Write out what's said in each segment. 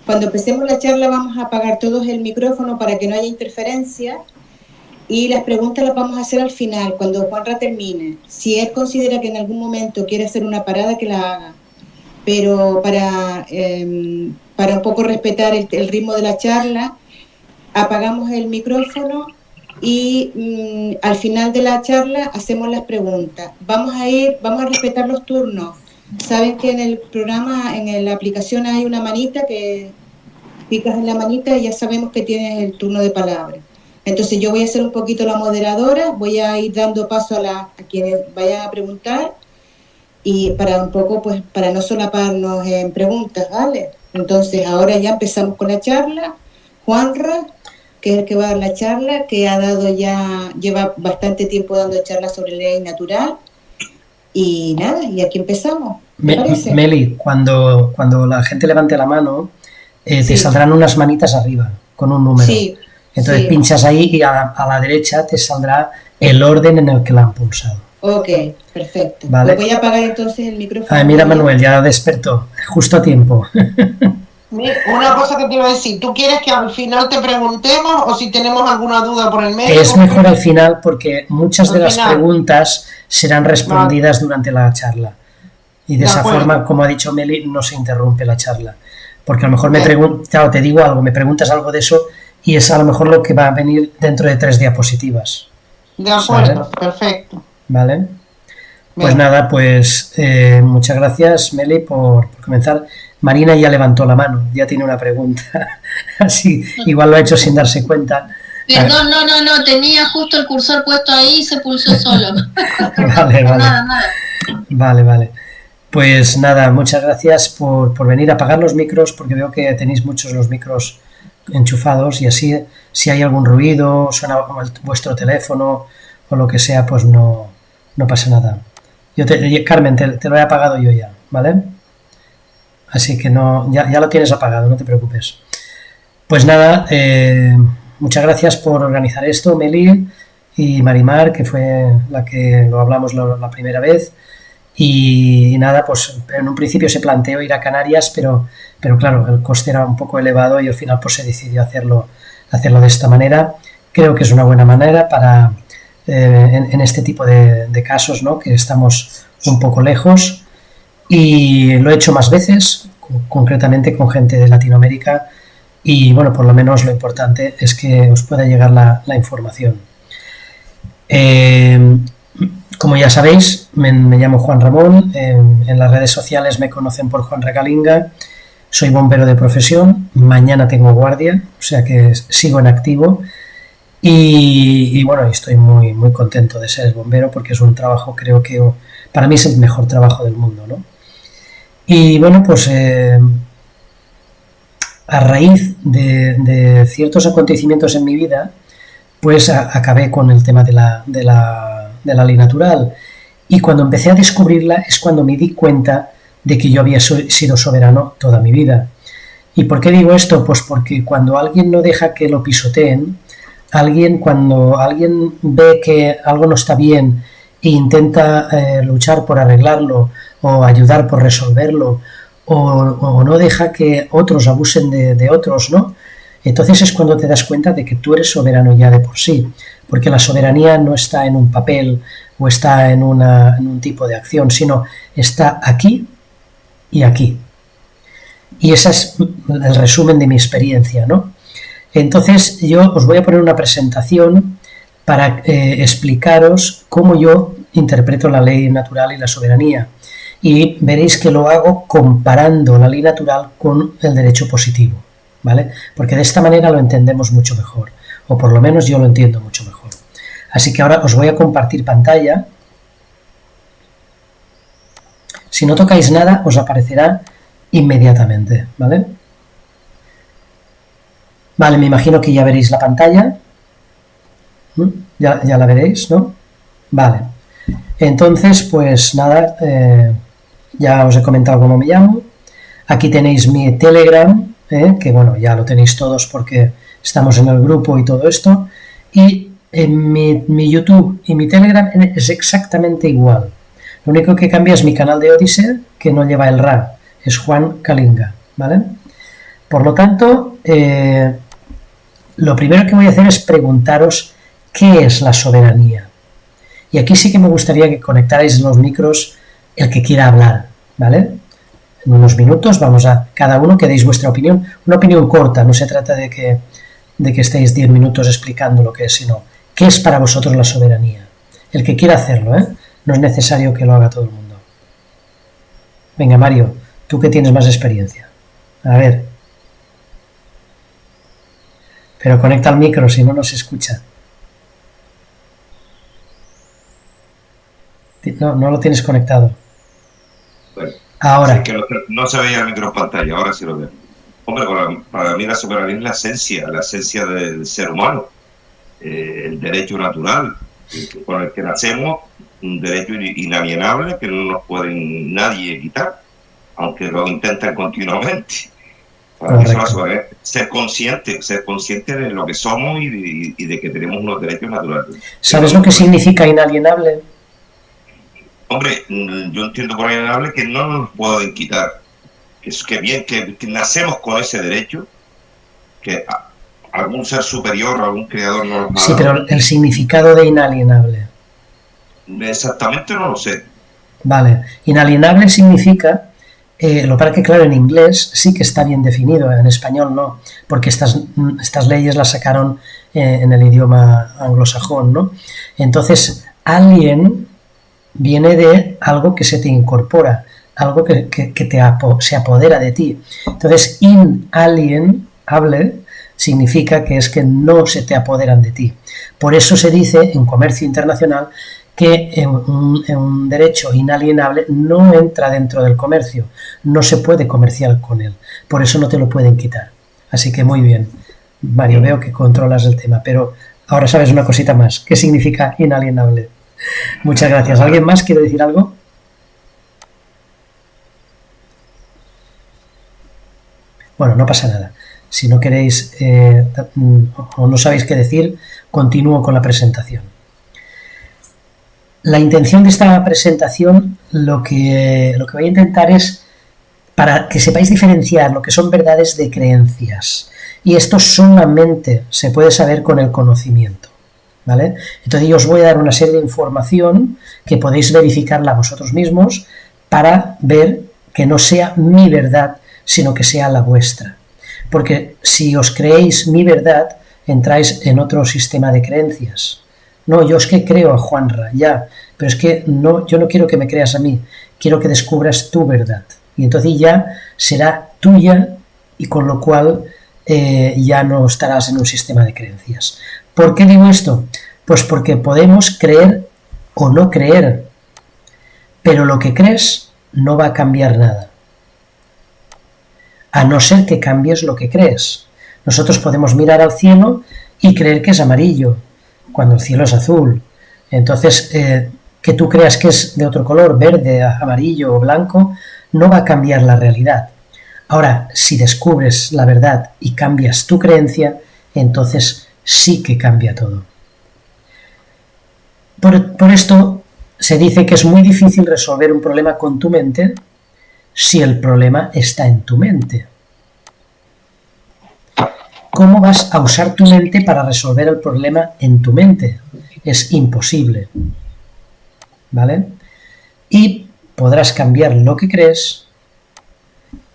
Cuando empecemos la charla vamos a apagar todos el micrófono para que no haya interferencia y las preguntas las vamos a hacer al final, cuando Juanra termine. Si él considera que en algún momento quiere hacer una parada, que la haga. Pero para un poco respetar el ritmo de la charla, apagamos el micrófono y al final de la charla hacemos las preguntas. Vamos a respetar los turnos. Saben que en el programa, en la aplicación hay una manita que picas en la manita y ya sabemos que tienes el turno de palabra. Entonces yo voy a ser un poquito la moderadora, voy a ir dando paso a quienes vayan a preguntar y para un poco, pues, para no solaparnos en preguntas, ¿vale? Entonces ahora ya empezamos con la charla. Juanra, que es el que va a dar la charla, que lleva bastante tiempo dando charlas sobre ley natural. Y nada, y aquí empezamos. Meli, cuando la gente levante la mano, te saldrán unas manitas arriba con un número. Sí. Entonces pinchas ahí y a la derecha te saldrá el orden en el que la han pulsado. Ok, perfecto. Vale. Pues voy a apagar entonces el micrófono. Mira, Manuel, ya despertó, justo a tiempo. Una cosa que te iba a decir, ¿tú quieres que al final te preguntemos o si tenemos alguna duda por el medio? Es mejor al final porque muchas de las preguntas serán respondidas durante la charla. Y de esa forma, como ha dicho Meli, no se interrumpe la charla. Porque a lo mejor te digo algo, me preguntas algo de eso y es a lo mejor lo que va a venir dentro de 3 diapositivas. De acuerdo, perfecto. Vale. Pues nada, pues muchas gracias, Meli, por comenzar. Marina ya levantó la mano, ya tiene una pregunta. Así, igual lo ha hecho sin darse cuenta. Perdón, no, tenía justo el cursor puesto ahí y se pulsó solo. Vale. Nada. Vale. Pues nada, muchas gracias por venir a apagar los micros, porque veo que tenéis muchos los micros enchufados y así, si hay algún ruido, suena vuestro teléfono o lo que sea, pues no pasa nada. Carmen, te lo he apagado yo ya, ¿vale? Así que ya lo tienes apagado, no te preocupes. Pues nada, muchas gracias por organizar esto, Meli y Marimar, que fue la que lo hablamos la primera vez. Y nada, pues en un principio se planteó ir a Canarias, pero claro, el coste era un poco elevado y al final pues se decidió hacerlo de esta manera. Creo que es una buena manera para en este tipo de casos, ¿no? Que estamos un poco lejos, y lo he hecho más veces, concretamente con gente de Latinoamérica, y bueno, por lo menos lo importante es que os pueda llegar la información. Como ya sabéis, me llamo Juan Ramón, en las redes sociales me conocen por Juan Regalinga, soy bombero de profesión, mañana tengo guardia, o sea que sigo en activo y bueno, estoy muy, muy contento de ser bombero porque es un trabajo, creo que para mí es el mejor trabajo del mundo, ¿no? Y bueno, pues a raíz de ciertos acontecimientos en mi vida, pues acabé con el tema de la ley natural, y cuando empecé a descubrirla es cuando me di cuenta de que yo había sido soberano toda mi vida. ¿Y por qué digo esto? Pues porque cuando alguien no deja que lo pisoteen, cuando alguien ve que algo no está bien e intenta luchar por arreglarlo o ayudar por resolverlo, o no deja que otros abusen de otros, ¿no? Entonces es cuando te das cuenta de que tú eres soberano ya de por sí, porque la soberanía no está en un papel o está en un tipo de acción, sino está aquí y aquí. Y ese es el resumen de mi experiencia, ¿no? Entonces yo os voy a poner una presentación para explicaros cómo yo interpreto la ley natural y la soberanía. Y veréis que lo hago comparando la ley natural con el derecho positivo, ¿vale? Porque de esta manera lo entendemos mucho mejor, o por lo menos yo lo entiendo mucho mejor. Así que ahora os voy a compartir pantalla. Si no tocáis nada, os aparecerá inmediatamente, ¿vale? Vale, me imagino que ya veréis la pantalla. Ya la veréis, ¿no? Vale. Entonces, pues nada, ya os he comentado cómo me llamo. Aquí tenéis mi Telegram, que bueno, ya lo tenéis todos porque estamos en el grupo y todo esto. Y en mi YouTube y mi Telegram es exactamente igual. Lo único que cambia es mi canal de Odysee, que no lleva el RA, es Juan Kalinga, ¿vale? Por lo tanto, lo primero que voy a hacer es preguntaros qué es la soberanía. Y aquí sí que me gustaría que conectarais los micros el que quiera hablar, ¿vale? En unos minutos vamos a cada uno que deis vuestra opinión, una opinión corta, no se trata de que estéis 10 minutos explicando lo que es, sino qué es para vosotros la soberanía. El que quiera hacerlo, ¿eh? No es necesario que lo haga todo el mundo. Venga, Mario, tú que tienes más experiencia. A ver. Pero conecta el micro, si no, no se escucha. No lo tienes conectado. Bueno, ahora. Es que no se veía el micro en pantalla, ahora sí lo veo. Hombre, para mí la soberanía es la esencia del ser humano, el derecho natural con el que nacemos, un derecho inalienable que no nos puede nadie quitar, aunque lo intenten continuamente. Para mí eso es ser consciente de lo que somos y de que tenemos unos derechos naturales. ¿Sabes lo que significa inalienable? Hombre, yo entiendo por inalienable que no nos pueden quitar. Que nacemos con ese derecho, que algún ser superior, algún creador no nos ha dado. Sí, pero el significado de inalienable. Exactamente no lo sé. Vale, inalienable significa, lo para que claro, en inglés sí que está bien definido, en español no, porque estas leyes las sacaron en el idioma anglosajón, ¿no? Entonces, alien viene de algo que se te incorpora, algo que se apodera de ti. Entonces, inalienable significa que es que no se te apoderan de ti. Por eso se dice en comercio internacional que un derecho inalienable no entra dentro del comercio, no se puede comerciar con él, por eso no te lo pueden quitar. Así que muy bien, Mario, veo que controlas el tema, pero ahora sabes una cosita más. ¿Qué significa inalienable? Muchas gracias. ¿Alguien más quiere decir algo? Bueno, no pasa nada. Si no queréis o no sabéis qué decir, continúo con la presentación. La intención de esta presentación, lo que voy a intentar es para que sepáis diferenciar lo que son verdades de creencias. Y esto solamente se puede saber con el conocimiento, ¿vale? Entonces yo os voy a dar una serie de información que podéis verificarla vosotros mismos para ver que no sea mi verdad, sino que sea la vuestra. Porque si os creéis mi verdad, entráis en otro sistema de creencias. No, yo es que creo a Juanra, ya, pero es que no, yo no quiero que me creas a mí, quiero que descubras tu verdad. Y entonces ya será tuya y con lo cual ya no estarás en un sistema de creencias. ¿Por qué digo esto? Pues porque podemos creer o no creer, pero lo que crees no va a cambiar nada. A no ser que cambies lo que crees. Nosotros podemos mirar al cielo y creer que es amarillo, cuando el cielo es azul. Entonces, que tú creas que es de otro color, verde, amarillo o blanco, no va a cambiar la realidad. Ahora, si descubres la verdad y cambias tu creencia, entonces sí que cambia todo. Por esto se dice que es muy difícil resolver un problema con tu mente si el problema está en tu mente. ¿Cómo vas a usar tu mente para resolver el problema en tu mente? Es imposible, ¿vale? Y podrás cambiar lo que crees,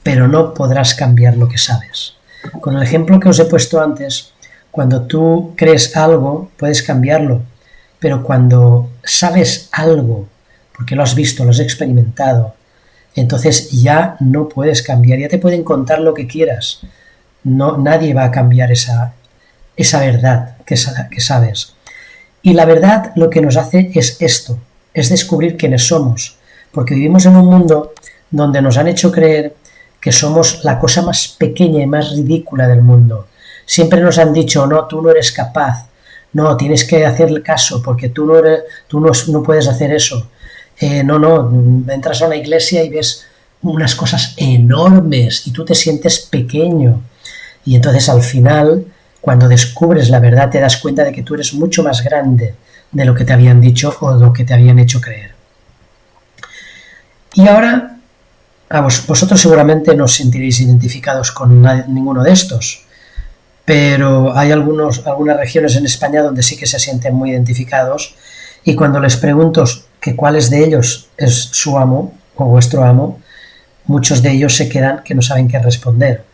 pero no podrás cambiar lo que sabes. Con el ejemplo que os he puesto antes, cuando tú crees algo, puedes cambiarlo, pero cuando sabes algo, porque lo has visto, lo has experimentado, entonces ya no puedes cambiar, ya te pueden contar lo que quieras. No, nadie va a cambiar esa verdad que sabes. Y la verdad lo que nos hace es esto, es descubrir quiénes somos, porque vivimos en un mundo donde nos han hecho creer que somos la cosa más pequeña y más ridícula del mundo. Siempre nos han dicho, no, tú no eres capaz, no, tienes que hacerle caso porque tú no puedes hacer eso. Entras a una iglesia y ves unas cosas enormes y tú te sientes pequeño. Y entonces al final, cuando descubres la verdad, te das cuenta de que tú eres mucho más grande de lo que te habían dicho o de lo que te habían hecho creer. Y ahora Vosotros seguramente no os sentiréis identificados con ninguno de estos, pero hay algunas regiones en España donde sí que se sienten muy identificados, y cuando les pregunto que cuáles de ellos es su amo o vuestro amo, muchos de ellos se quedan que no saben qué responder,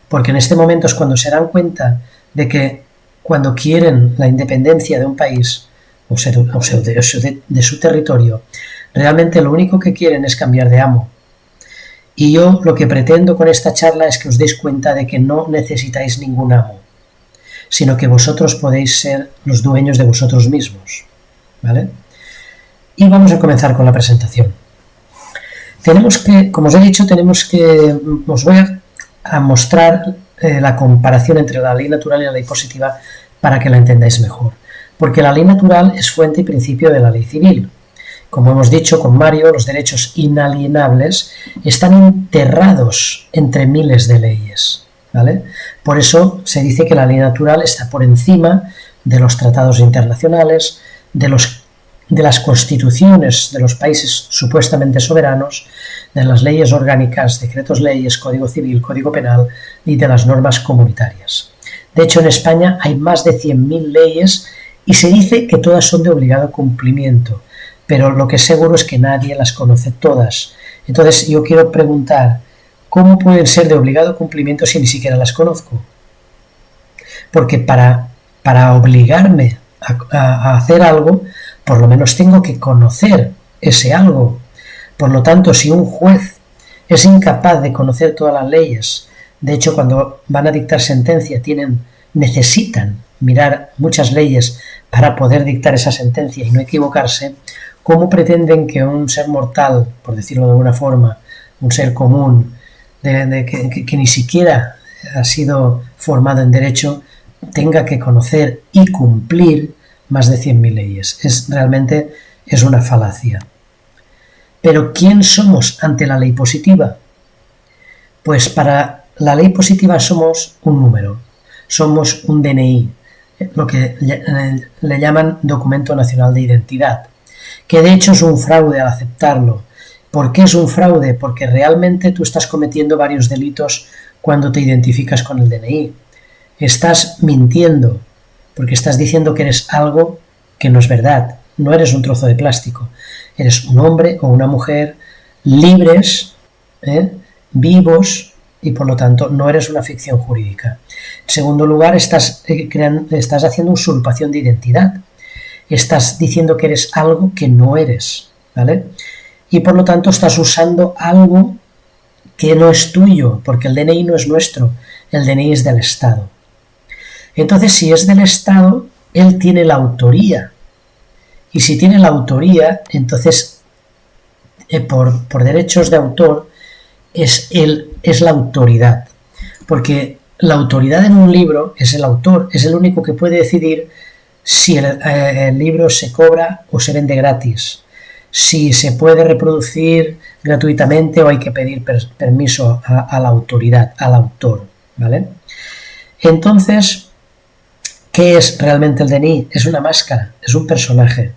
porque en este momento es cuando se dan cuenta de que cuando quieren la independencia de un país o de su territorio, realmente lo único que quieren es cambiar de amo. Y yo lo que pretendo con esta charla es que os deis cuenta de que no necesitáis ningún amo, sino que vosotros podéis ser los dueños de vosotros mismos, ¿vale? Y vamos a comenzar con la presentación. Como os he dicho, os voy a mostrar la comparación entre la ley natural y la ley positiva para que la entendáis mejor, porque la ley natural es fuente y principio de la ley civil. Como hemos dicho con Mario, los derechos inalienables están enterrados entre miles de leyes, ¿vale? Por eso se dice que la ley natural está por encima de los tratados internacionales, de las constituciones de los países supuestamente soberanos, de las leyes orgánicas, decretos leyes, código civil, código penal y de las normas comunitarias. De hecho, en España hay más de 100.000 leyes y se dice que todas son de obligado cumplimiento, pero lo que es seguro es que nadie las conoce todas. Entonces yo quiero preguntar, ¿cómo pueden ser de obligado cumplimiento si ni siquiera las conozco? Porque para obligarme a hacer algo, por lo menos tengo que conocer ese algo. Por lo tanto, si un juez es incapaz de conocer todas las leyes, de hecho cuando van a dictar sentencia necesitan mirar muchas leyes para poder dictar esa sentencia y no equivocarse, ¿cómo pretenden que un ser mortal, por decirlo de alguna forma, un ser común, que ni siquiera ha sido formado en derecho, tenga que conocer y cumplir más de 100.000 leyes? Realmente es una falacia. Pero ¿quién somos ante la ley positiva? Pues para la ley positiva somos un número, somos un DNI, lo que le llaman Documento Nacional de Identidad, que de hecho es un fraude al aceptarlo. ¿Por qué es un fraude? Porque realmente tú estás cometiendo varios delitos cuando te identificas con el DNI. Estás mintiendo, porque estás diciendo que eres algo que no es verdad. No eres un trozo de plástico. Eres un hombre o una mujer libres, vivos, y por lo tanto no eres una ficción jurídica. En segundo lugar, estás haciendo usurpación de identidad. Estás diciendo que eres algo que no eres, ¿vale? Y por lo tanto estás usando algo que no es tuyo, porque el DNI no es nuestro, el DNI es del Estado. Entonces, si es del Estado, él tiene la autoría. Y si tiene la autoría, entonces, por derechos de autor, es la autoridad. Porque la autoridad en un libro es el autor, es el único que puede decidir si el libro se cobra o se vende gratis, si se puede reproducir gratuitamente o hay que pedir permiso a la autoridad, al autor, ¿vale? Entonces, ¿qué es realmente el DNI? Es una máscara, es un personaje.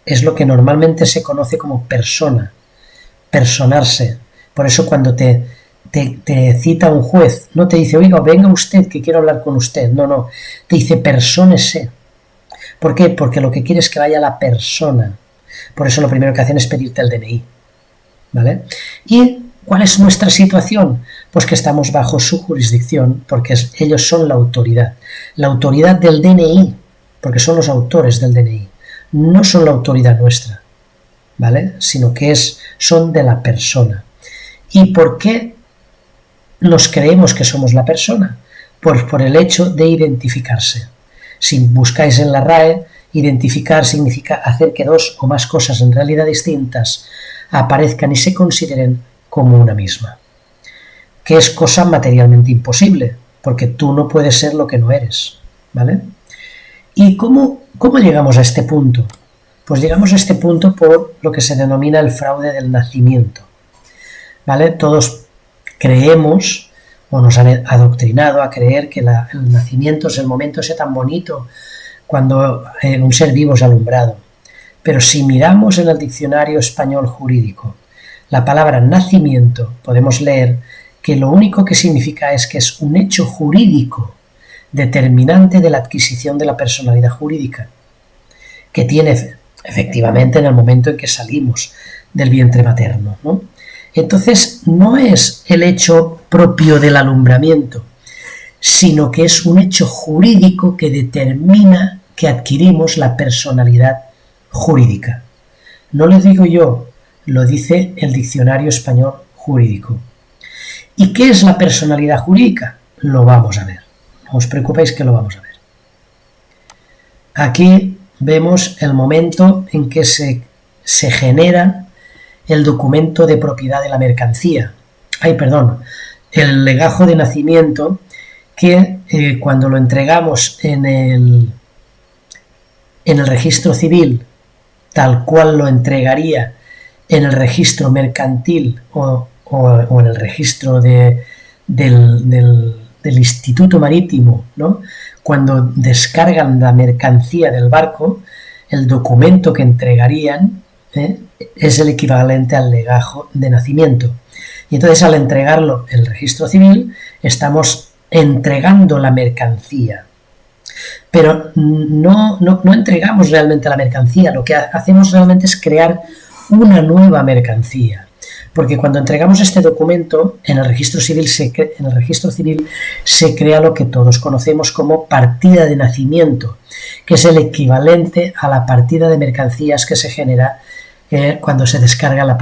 Es lo que normalmente se conoce como persona, personarse. Por eso cuando te cita un juez, no te dice, oiga, venga usted que quiero hablar con usted. No, te dice persónese. ¿Por qué? Porque lo que quiere es que vaya la persona. Por eso lo primero que hacen es pedirte el DNI, ¿vale? ¿Y cuál es nuestra situación? Pues que estamos bajo su jurisdicción, porque ellos son la autoridad del DNI, porque son los autores del DNI, no son la autoridad nuestra, ¿vale? Sino que son de la persona. ¿Y por qué nos creemos que somos la persona? Pues por el hecho de identificarse. Si buscáis en la RAE, identificar significa hacer que dos o más cosas en realidad distintas aparezcan y se consideren como una misma. Que es cosa materialmente imposible, porque tú no puedes ser lo que no eres, ¿vale? ¿Y cómo llegamos a este punto? Pues llegamos a este punto por lo que se denomina el fraude del nacimiento, ¿vale? Todos creemos o nos han adoctrinado a creer que el nacimiento es el momento ese tan bonito cuando un ser vivo es alumbrado. Pero si miramos en el diccionario español jurídico la palabra nacimiento, podemos leer que lo único que significa es que es un hecho jurídico determinante de la adquisición de la personalidad jurídica, que tiene efectivamente en el momento en que salimos del vientre materno, ¿no? Entonces, no es el hecho propio del alumbramiento, sino que es un hecho jurídico que determina que adquirimos la personalidad jurídica. No lo digo yo, lo dice el Diccionario Español Jurídico. ¿Y qué es la personalidad jurídica? Lo vamos a ver. No os preocupéis que lo vamos a ver. Aquí vemos el momento en que se genera el documento de propiedad de la mercancía. El legajo de nacimiento que cuando lo entregamos en el registro civil, tal cual lo entregaría en el registro mercantil o en el registro del Instituto Marítimo, ¿no? Cuando descargan la mercancía del barco, el documento que entregarían es el equivalente al legajo de nacimiento. Y entonces, al entregarlo en el registro civil, estamos entregando la mercancía. Pero no entregamos realmente la mercancía, lo que hacemos realmente es crear una nueva mercancía. Porque cuando entregamos este documento, en el registro civil se crea lo que todos conocemos como partida de nacimiento, que es el equivalente a la partida de mercancías que se genera cuando se descarga la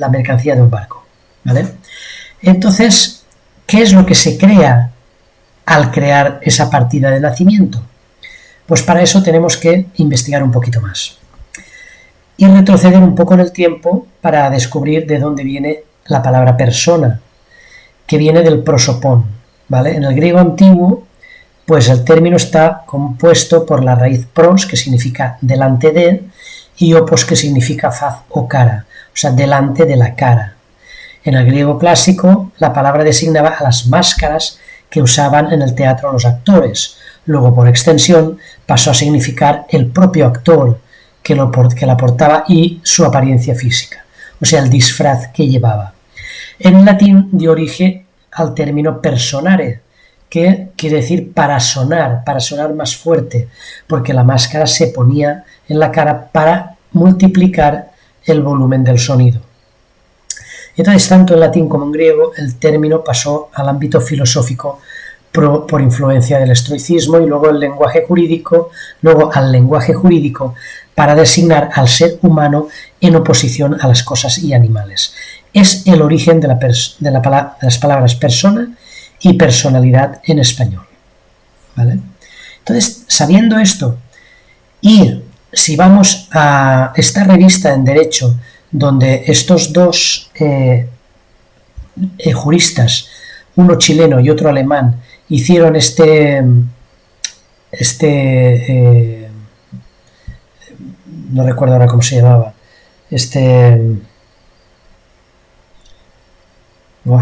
mercancía de un barco, ¿vale? Entonces, ¿qué es lo que se crea al crear esa partida de nacimiento? Pues para eso tenemos que investigar un poquito más y retroceder un poco en el tiempo para descubrir de dónde viene la palabra persona, que viene del prosopón, ¿vale? En el griego antiguo, pues el término está compuesto por la raíz pros, que significa delante de, y opos, que significa faz o cara, o sea, delante de la cara. En el griego clásico, la palabra designaba a las máscaras que usaban en el teatro los actores. Luego, por extensión, pasó a significar el propio actor que la portaba y su apariencia física, o sea, el disfraz que llevaba. En latín dio origen al término personare, que quiere decir para sonar más fuerte, porque la máscara se ponía en la cara para multiplicar el volumen del sonido. Entonces, tanto en latín como en griego, el término pasó al ámbito filosófico por influencia del estoicismo y luego al lenguaje jurídico para designar al ser humano en oposición a las cosas y animales. Es el origen de las palabras persona y personalidad en español, ¿vale? Entonces, sabiendo esto, y si vamos a esta revista en Derecho, donde estos dos juristas, uno chileno y otro alemán, hicieron no recuerdo ahora cómo se llamaba,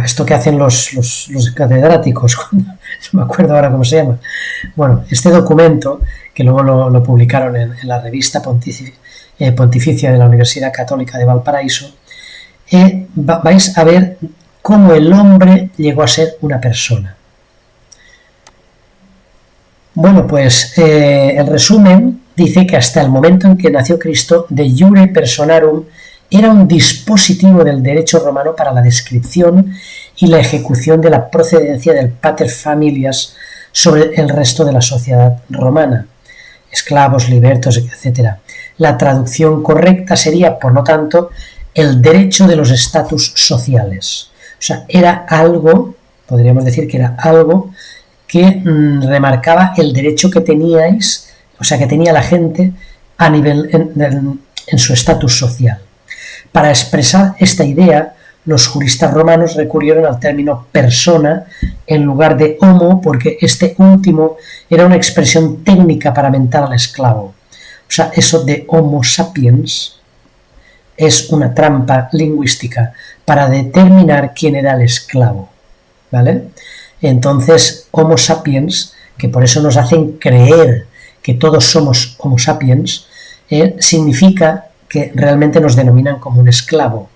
esto que hacen los catedráticos, no me acuerdo ahora cómo se llama. Bueno, este documento, que luego lo publicaron en la revista pontificia de la Universidad Católica de Valparaíso, vais a ver cómo el hombre llegó a ser una persona. Bueno, pues el resumen dice que hasta el momento en que nació Cristo, de iure personarum era un dispositivo del derecho romano para la descripción y la ejecución de la procedencia del pater familias sobre el resto de la sociedad romana, esclavos, libertos, etc. La traducción correcta sería, por lo tanto, el derecho de los estatus sociales. O sea, era algo, podríamos decir que era algo que remarcaba el derecho que teníais, o sea, que tenía la gente a nivel en su estatus social. Para expresar esta idea, los juristas romanos recurrieron al término persona en lugar de homo, porque este último era una expresión técnica para mentar al esclavo. O sea, eso de homo sapiens es una trampa lingüística para determinar quién era el esclavo, ¿vale? Entonces, homo sapiens, que por eso nos hacen creer que todos somos homo sapiens, significa que realmente nos denominan como un esclavo.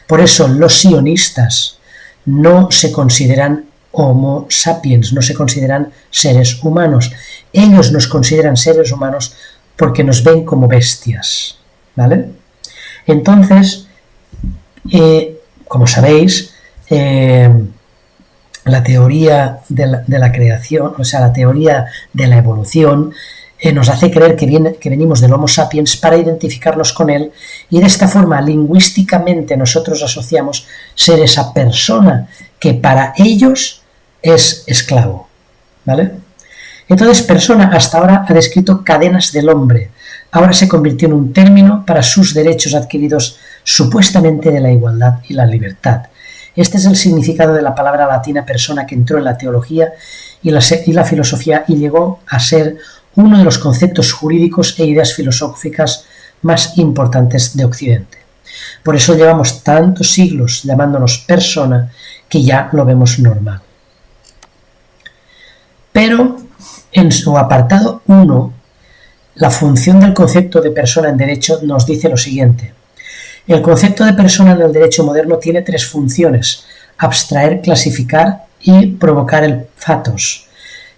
Por eso los sionistas no se consideran Homo sapiens, no se consideran seres humanos. Ellos nos consideran seres humanos porque nos ven como bestias, ¿vale? Entonces, como sabéis, la teoría de la creación, o sea, la teoría de la evolución, nos hace creer que venimos del Homo sapiens para identificarnos con él, y de esta forma lingüísticamente nosotros asociamos ser esa persona que para ellos es esclavo, ¿vale? Entonces, persona hasta ahora ha descrito cadenas del hombre. Ahora se convirtió en un término para sus derechos adquiridos supuestamente de la igualdad y la libertad. Este es el significado de la palabra latina persona, que entró en la teología y la filosofía y llegó a ser uno de los conceptos jurídicos e ideas filosóficas más importantes de Occidente. Por eso llevamos tantos siglos llamándonos persona que ya lo vemos normal. Pero en su apartado 1, la función del concepto de persona en derecho nos dice lo siguiente. El concepto de persona en el derecho moderno tiene 3 funciones: abstraer, clasificar y provocar el fatos.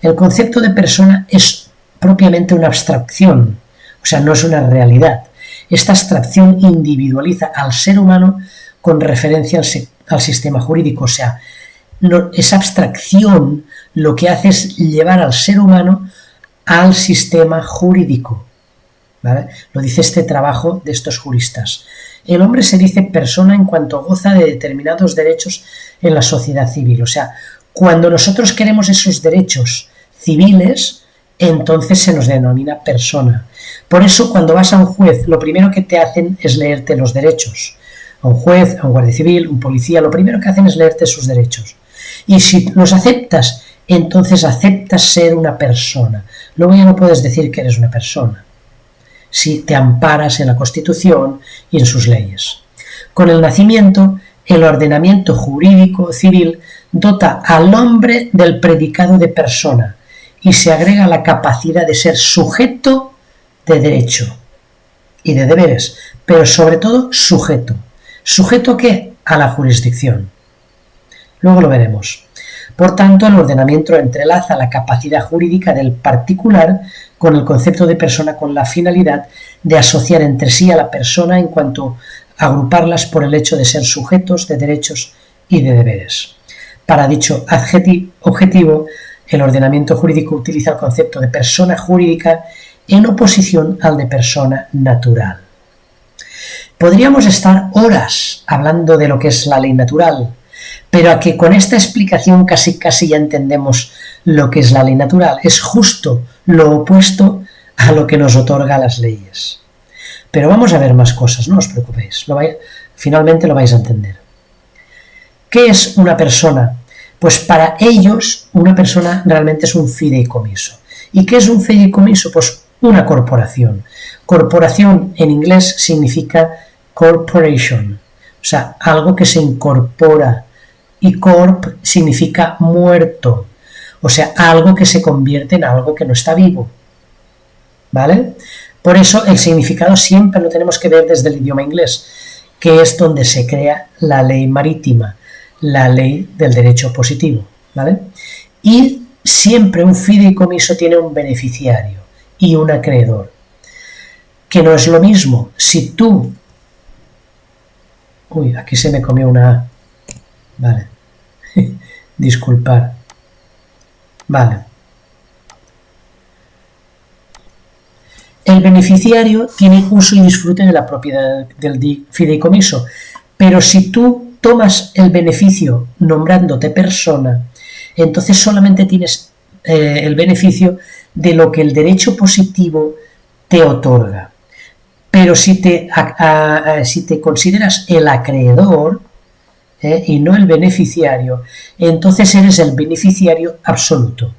El concepto de persona es propiamente una abstracción, o sea, no es una realidad. Esta abstracción individualiza al ser humano con referencia al sistema jurídico, o sea, esa abstracción lo que hace es llevar al ser humano al sistema jurídico, ¿vale? Lo dice este trabajo de estos juristas. El hombre se dice persona en cuanto goza de determinados derechos en la sociedad civil, o sea, cuando nosotros queremos esos derechos civiles, entonces se nos denomina persona. Por eso, cuando vas a un juez, lo primero que te hacen es leerte los derechos. A un juez, a un guardia civil, un policía, lo primero que hacen es leerte sus derechos. Y si los aceptas, entonces aceptas ser una persona. Luego ya no puedes decir que eres una persona, si te amparas en la Constitución y en sus leyes. Con el nacimiento, el ordenamiento jurídico civil dota al hombre del predicado de persona y se agrega la capacidad de ser sujeto de derecho y de deberes, pero sobre todo sujeto. ¿Sujeto qué? A la jurisdicción. Luego lo veremos. Por tanto, el ordenamiento entrelaza la capacidad jurídica del particular con el concepto de persona, con la finalidad de asociar entre sí a la persona en cuanto a agruparlas por el hecho de ser sujetos de derechos y de deberes. Para dicho objetivo, el ordenamiento jurídico utiliza el concepto de persona jurídica en oposición al de persona natural. Podríamos estar horas hablando de lo que es la ley natural, pero a que con esta explicación casi ya entendemos lo que es la ley natural. Es justo lo opuesto a lo que nos otorga las leyes. Pero vamos a ver más cosas, no os preocupéis, finalmente lo vais a entender. ¿Qué es una persona? Pues para ellos una persona realmente es un fideicomiso. ¿Y qué es un fideicomiso? Pues una corporación. Corporación en inglés significa corporation, o sea, algo que se incorpora, y corp significa muerto, o sea, algo que se convierte en algo que no está vivo, ¿vale? Por eso el significado siempre lo tenemos que ver desde el idioma inglés, que es donde se crea la ley marítima, la ley del derecho positivo, ¿vale? Y siempre un fideicomiso tiene un beneficiario y un acreedor, que no es lo mismo. Si tú... Uy, aquí se me comió una A. Vale. Disculpar. Vale. El beneficiario tiene uso y disfrute de la propiedad del fideicomiso, pero si tú tomas el beneficio nombrándote persona, entonces solamente tienes el beneficio de lo que el derecho positivo te otorga. Pero si te consideras el acreedor y no el beneficiario, entonces eres el beneficiario absoluto,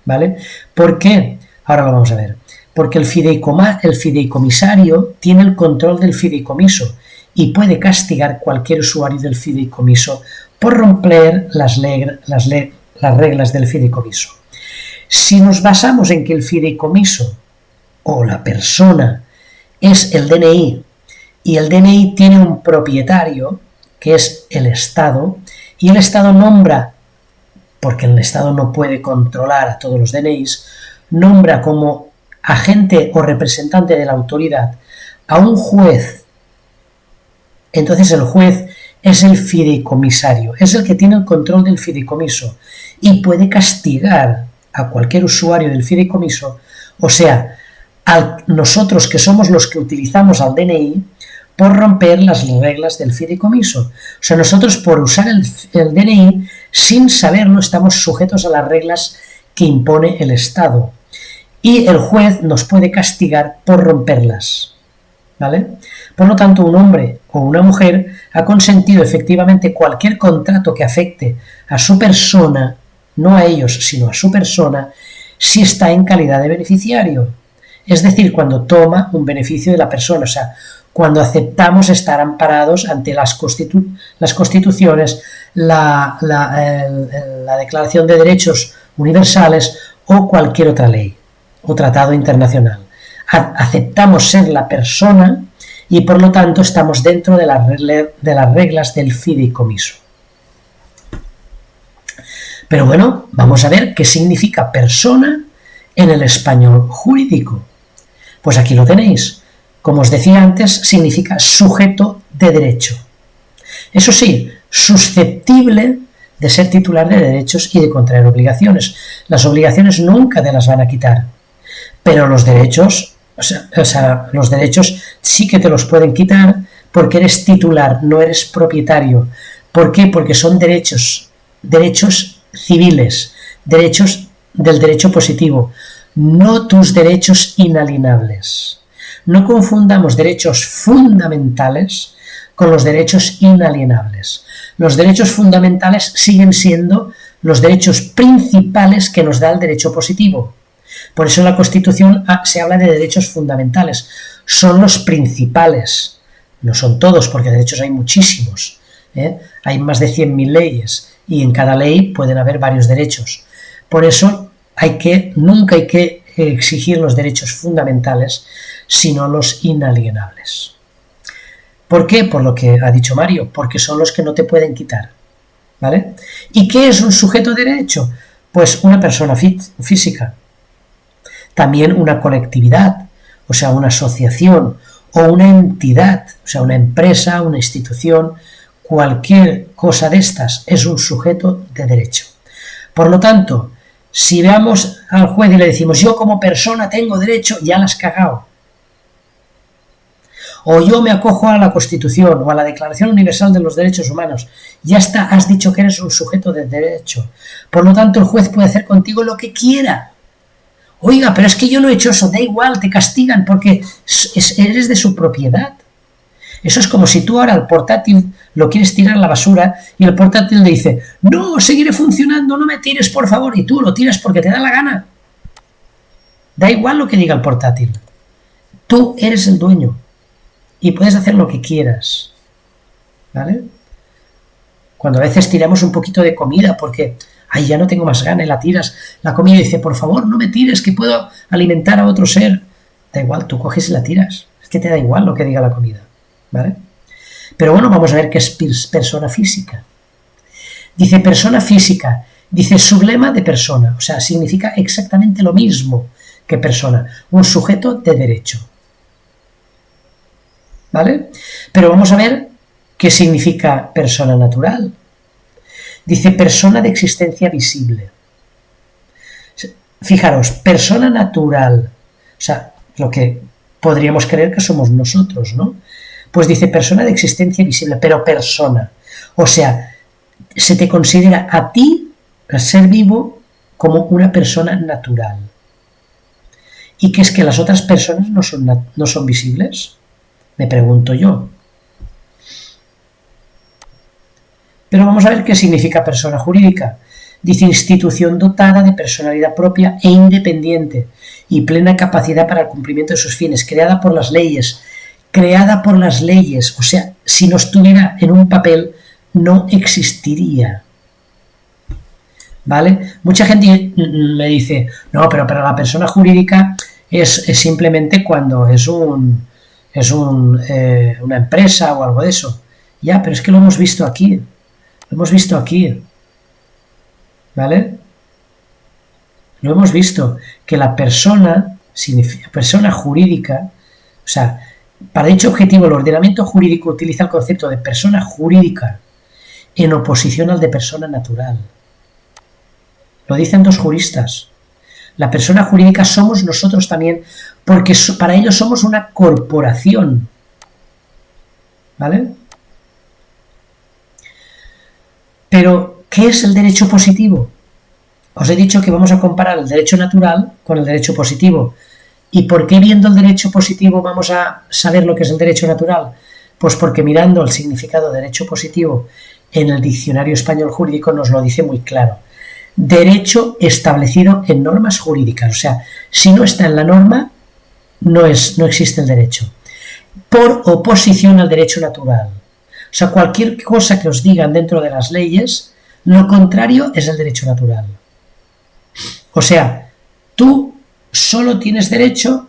¿vale? ¿Por qué? Ahora lo vamos a ver. Porque el fideicomisario tiene el control del fideicomiso y puede castigar cualquier usuario del fideicomiso por romper las reglas del fideicomiso. Si nos basamos en que el fideicomiso o la persona es el DNI y el DNI tiene un propietario, que es el Estado, y el Estado nombra, porque el Estado no puede controlar a todos los DNIs, nombra como agente o representante de la autoridad a un juez. Entonces el juez es el fideicomisario, es el que tiene el control del fideicomiso y puede castigar a cualquier usuario del fideicomiso, o sea, a nosotros que somos los que utilizamos al DNI, por romper las reglas del fideicomiso. O sea, nosotros por usar el DNI, sin saberlo, estamos sujetos a las reglas que impone el Estado. Y el juez nos puede castigar por romperlas. ¿Vale? Por lo tanto, un hombre o una mujer ha consentido efectivamente cualquier contrato que afecte a su persona, no a ellos, sino a su persona, si está en calidad de beneficiario. Es decir, cuando toma un beneficio de la persona, o sea, cuando aceptamos estar amparados ante las constituciones, la Declaración de Derechos Universales o cualquier otra ley o tratado internacional. Aceptamos ser la persona y por lo tanto estamos dentro de las reglas del fideicomiso. Pero bueno, vamos a ver qué significa persona en el español jurídico. Pues aquí lo tenéis. Como os decía antes, significa sujeto de derecho. Eso sí, susceptible de ser titular de derechos y de contraer obligaciones. Las obligaciones nunca te las van a quitar, pero los derechos, los derechos sí que te los pueden quitar porque eres titular, no eres propietario. ¿Por qué? Porque son derechos civiles, derechos del derecho positivo, no tus derechos inalienables. No confundamos derechos fundamentales con los derechos inalienables. Los derechos fundamentales siguen siendo los derechos principales que nos da el derecho positivo. Por eso en la Constitución se habla de derechos fundamentales. Son los principales. No son todos, porque derechos hay muchísimos. Hay más de 100.000 leyes y en cada ley pueden haber varios derechos. Por eso nunca hay que exigir los derechos fundamentales, sino los inalienables. ¿Por qué? Por lo que ha dicho Mario, porque son los que no te pueden quitar. ¿Vale? ¿Y qué es un sujeto de derecho? Pues una persona física. También una colectividad, o sea, una asociación o una entidad, o sea, una empresa, una institución, cualquier cosa de estas es un sujeto de derecho. Por lo tanto, si veamos al juez y le decimos yo como persona tengo derecho, ya la has cagado. O yo me acojo a la Constitución o a la Declaración Universal de los Derechos Humanos, ya está, has dicho que eres un sujeto de derecho. Por lo tanto, el juez puede hacer contigo lo que quiera. Oiga, pero es que yo no he hecho eso, da igual, te castigan porque eres de su propiedad. Eso es como si tú ahora el portátil lo quieres tirar a la basura y el portátil le dice, no, seguiré funcionando, no me tires por favor, y tú lo tiras porque te da la gana. Da igual lo que diga el portátil. Tú eres el dueño y puedes hacer lo que quieras. ¿Vale? Cuando a veces tiramos un poquito de comida porque, ay, ya no tengo más ganas y la tiras, la comida dice, por favor, no me tires que puedo alimentar a otro ser. Da igual, tú coges y la tiras. Es que te da igual lo que diga la comida. ¿Vale? Pero bueno, vamos a ver qué es persona física. Dice persona física, dice sublema de persona, o sea, significa exactamente lo mismo que persona, un sujeto de derecho. ¿Vale? Pero vamos a ver qué significa persona natural. Dice persona de existencia visible. Fijaros, persona natural, o sea, lo que podríamos creer que somos nosotros, ¿no? Pues dice persona de existencia visible, pero persona. O sea, se te considera a ti, al ser vivo, como una persona natural. ¿Y qué es que las otras personas no son visibles? Me pregunto yo. Pero vamos a ver qué significa persona jurídica. Dice institución dotada de personalidad propia e independiente y plena capacidad para el cumplimiento de sus fines, creada por las leyes, o sea, si no estuviera en un papel, no existiría. ¿Vale? Mucha gente me dice, no, pero para la persona jurídica es simplemente cuando es una empresa o algo de eso. Ya, pero es que lo hemos visto aquí. Lo hemos visto aquí. ¿Vale? Lo hemos visto. Que la persona jurídica, o sea, para dicho objetivo el ordenamiento jurídico utiliza el concepto de persona jurídica en oposición al de persona natural. Lo dicen dos juristas. La persona jurídica somos nosotros también, porque para ellos somos una corporación. ¿Vale? Pero, ¿qué es el derecho positivo? Os he dicho que vamos a comparar el derecho natural con el derecho positivo. ¿Y por qué viendo el derecho positivo vamos a saber lo que es el derecho natural? Pues porque mirando el significado de derecho positivo en el diccionario español jurídico nos lo dice muy claro. Derecho establecido en normas jurídicas. O sea, si no está en la norma, no existe el derecho. Por oposición al derecho natural. O sea, cualquier cosa que os digan dentro de las leyes, lo contrario es el derecho natural. O sea, tú solo tienes derecho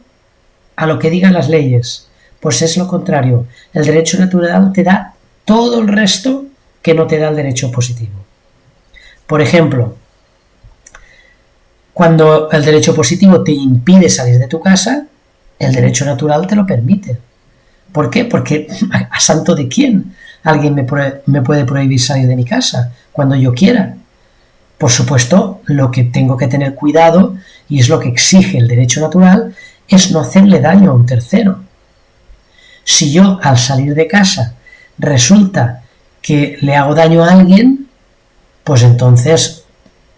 a lo que digan las leyes. Pues es lo contrario. El derecho natural te da todo el resto que no te da el derecho positivo. Por ejemplo, cuando el derecho positivo te impide salir de tu casa, el derecho natural te lo permite. ¿Por qué? Porque ¿a santo de quién alguien me puede prohibir salir de mi casa cuando yo quiera? Por supuesto, lo que tengo que tener cuidado, y es lo que exige el derecho natural, es no hacerle daño a un tercero. Si yo al salir de casa resulta que le hago daño a alguien, pues entonces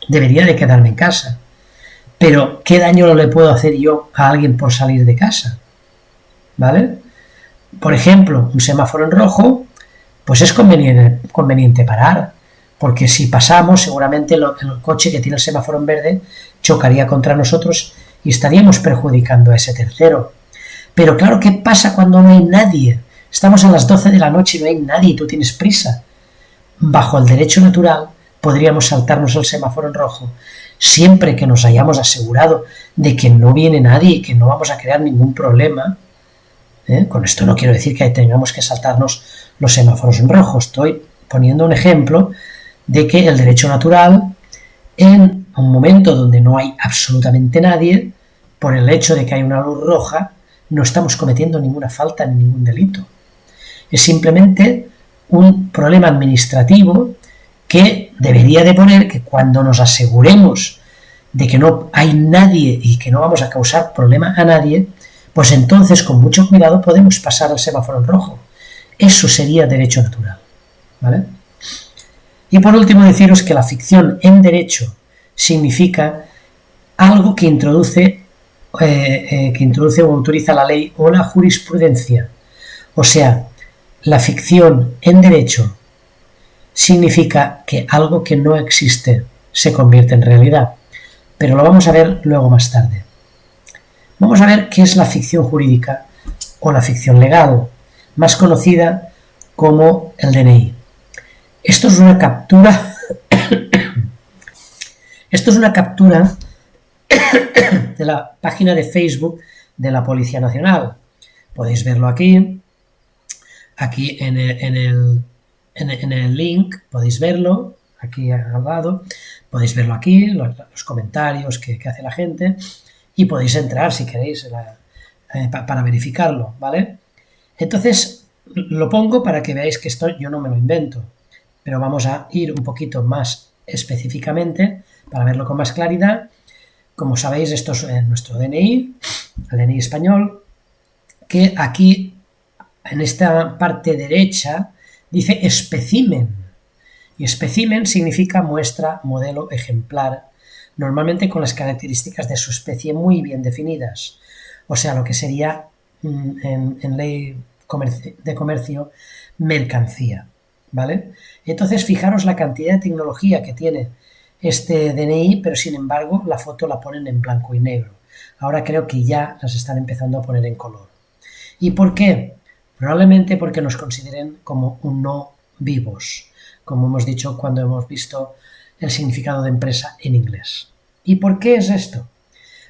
debería de quedarme en casa. Pero ¿qué daño no le puedo hacer yo a alguien por salir de casa? ¿Vale? Por ejemplo, un semáforo en rojo, pues es conveniente parar, porque si pasamos, seguramente el coche que tiene el semáforo en verde chocaría contra nosotros y estaríamos perjudicando a ese tercero. Pero claro, ¿qué pasa cuando no hay nadie? Estamos a las 12 de la noche y no hay nadie y tú tienes prisa. Bajo el derecho natural podríamos saltarnos el semáforo en rojo, siempre que nos hayamos asegurado de que no viene nadie y que no vamos a crear ningún problema. Con esto no quiero decir que tengamos que saltarnos los semáforos en rojo. Estoy poniendo un ejemplo de que el derecho natural, en un momento donde no hay absolutamente nadie, por el hecho de que hay una luz roja, no estamos cometiendo ninguna falta ni ningún delito. Es simplemente un problema administrativo que debería de poner que cuando nos aseguremos de que no hay nadie y que no vamos a causar problema a nadie, pues entonces con mucho cuidado podemos pasar al semáforo en rojo. Eso sería derecho natural. ¿Vale? Y por último deciros que la ficción en derecho significa algo que introduce o autoriza la ley o la jurisprudencia. O sea, la ficción en derecho significa que algo que no existe se convierte en realidad. Pero lo vamos a ver luego más tarde. Vamos a ver qué es la ficción jurídica o la ficción legal, más conocida como el DNI. Esto es una captura. Esto es una captura de la página de Facebook de la Policía Nacional. Podéis verlo aquí. Aquí en el link podéis verlo. Aquí al lado. Podéis verlo aquí, los comentarios que hace la gente. Y podéis entrar si queréis para verificarlo, ¿vale? Entonces, lo pongo para que veáis que esto yo no me lo invento. Pero vamos a ir un poquito más específicamente para verlo con más claridad. Como sabéis, esto es nuestro DNI, el DNI español, que aquí, en esta parte derecha, dice espécimen. Y espécimen significa muestra, modelo, ejemplar, normalmente con las características de su especie muy bien definidas. O sea, lo que sería en ley de comercio, mercancía. ¿Vale? Entonces, fijaros la cantidad de tecnología que tiene este DNI, pero sin embargo la foto la ponen en blanco y negro. Ahora creo que ya las están empezando a poner en color. ¿Y por qué? Probablemente porque nos consideren como un no vivos, como hemos dicho cuando hemos visto el significado de empresa en inglés. ¿Y por qué es esto?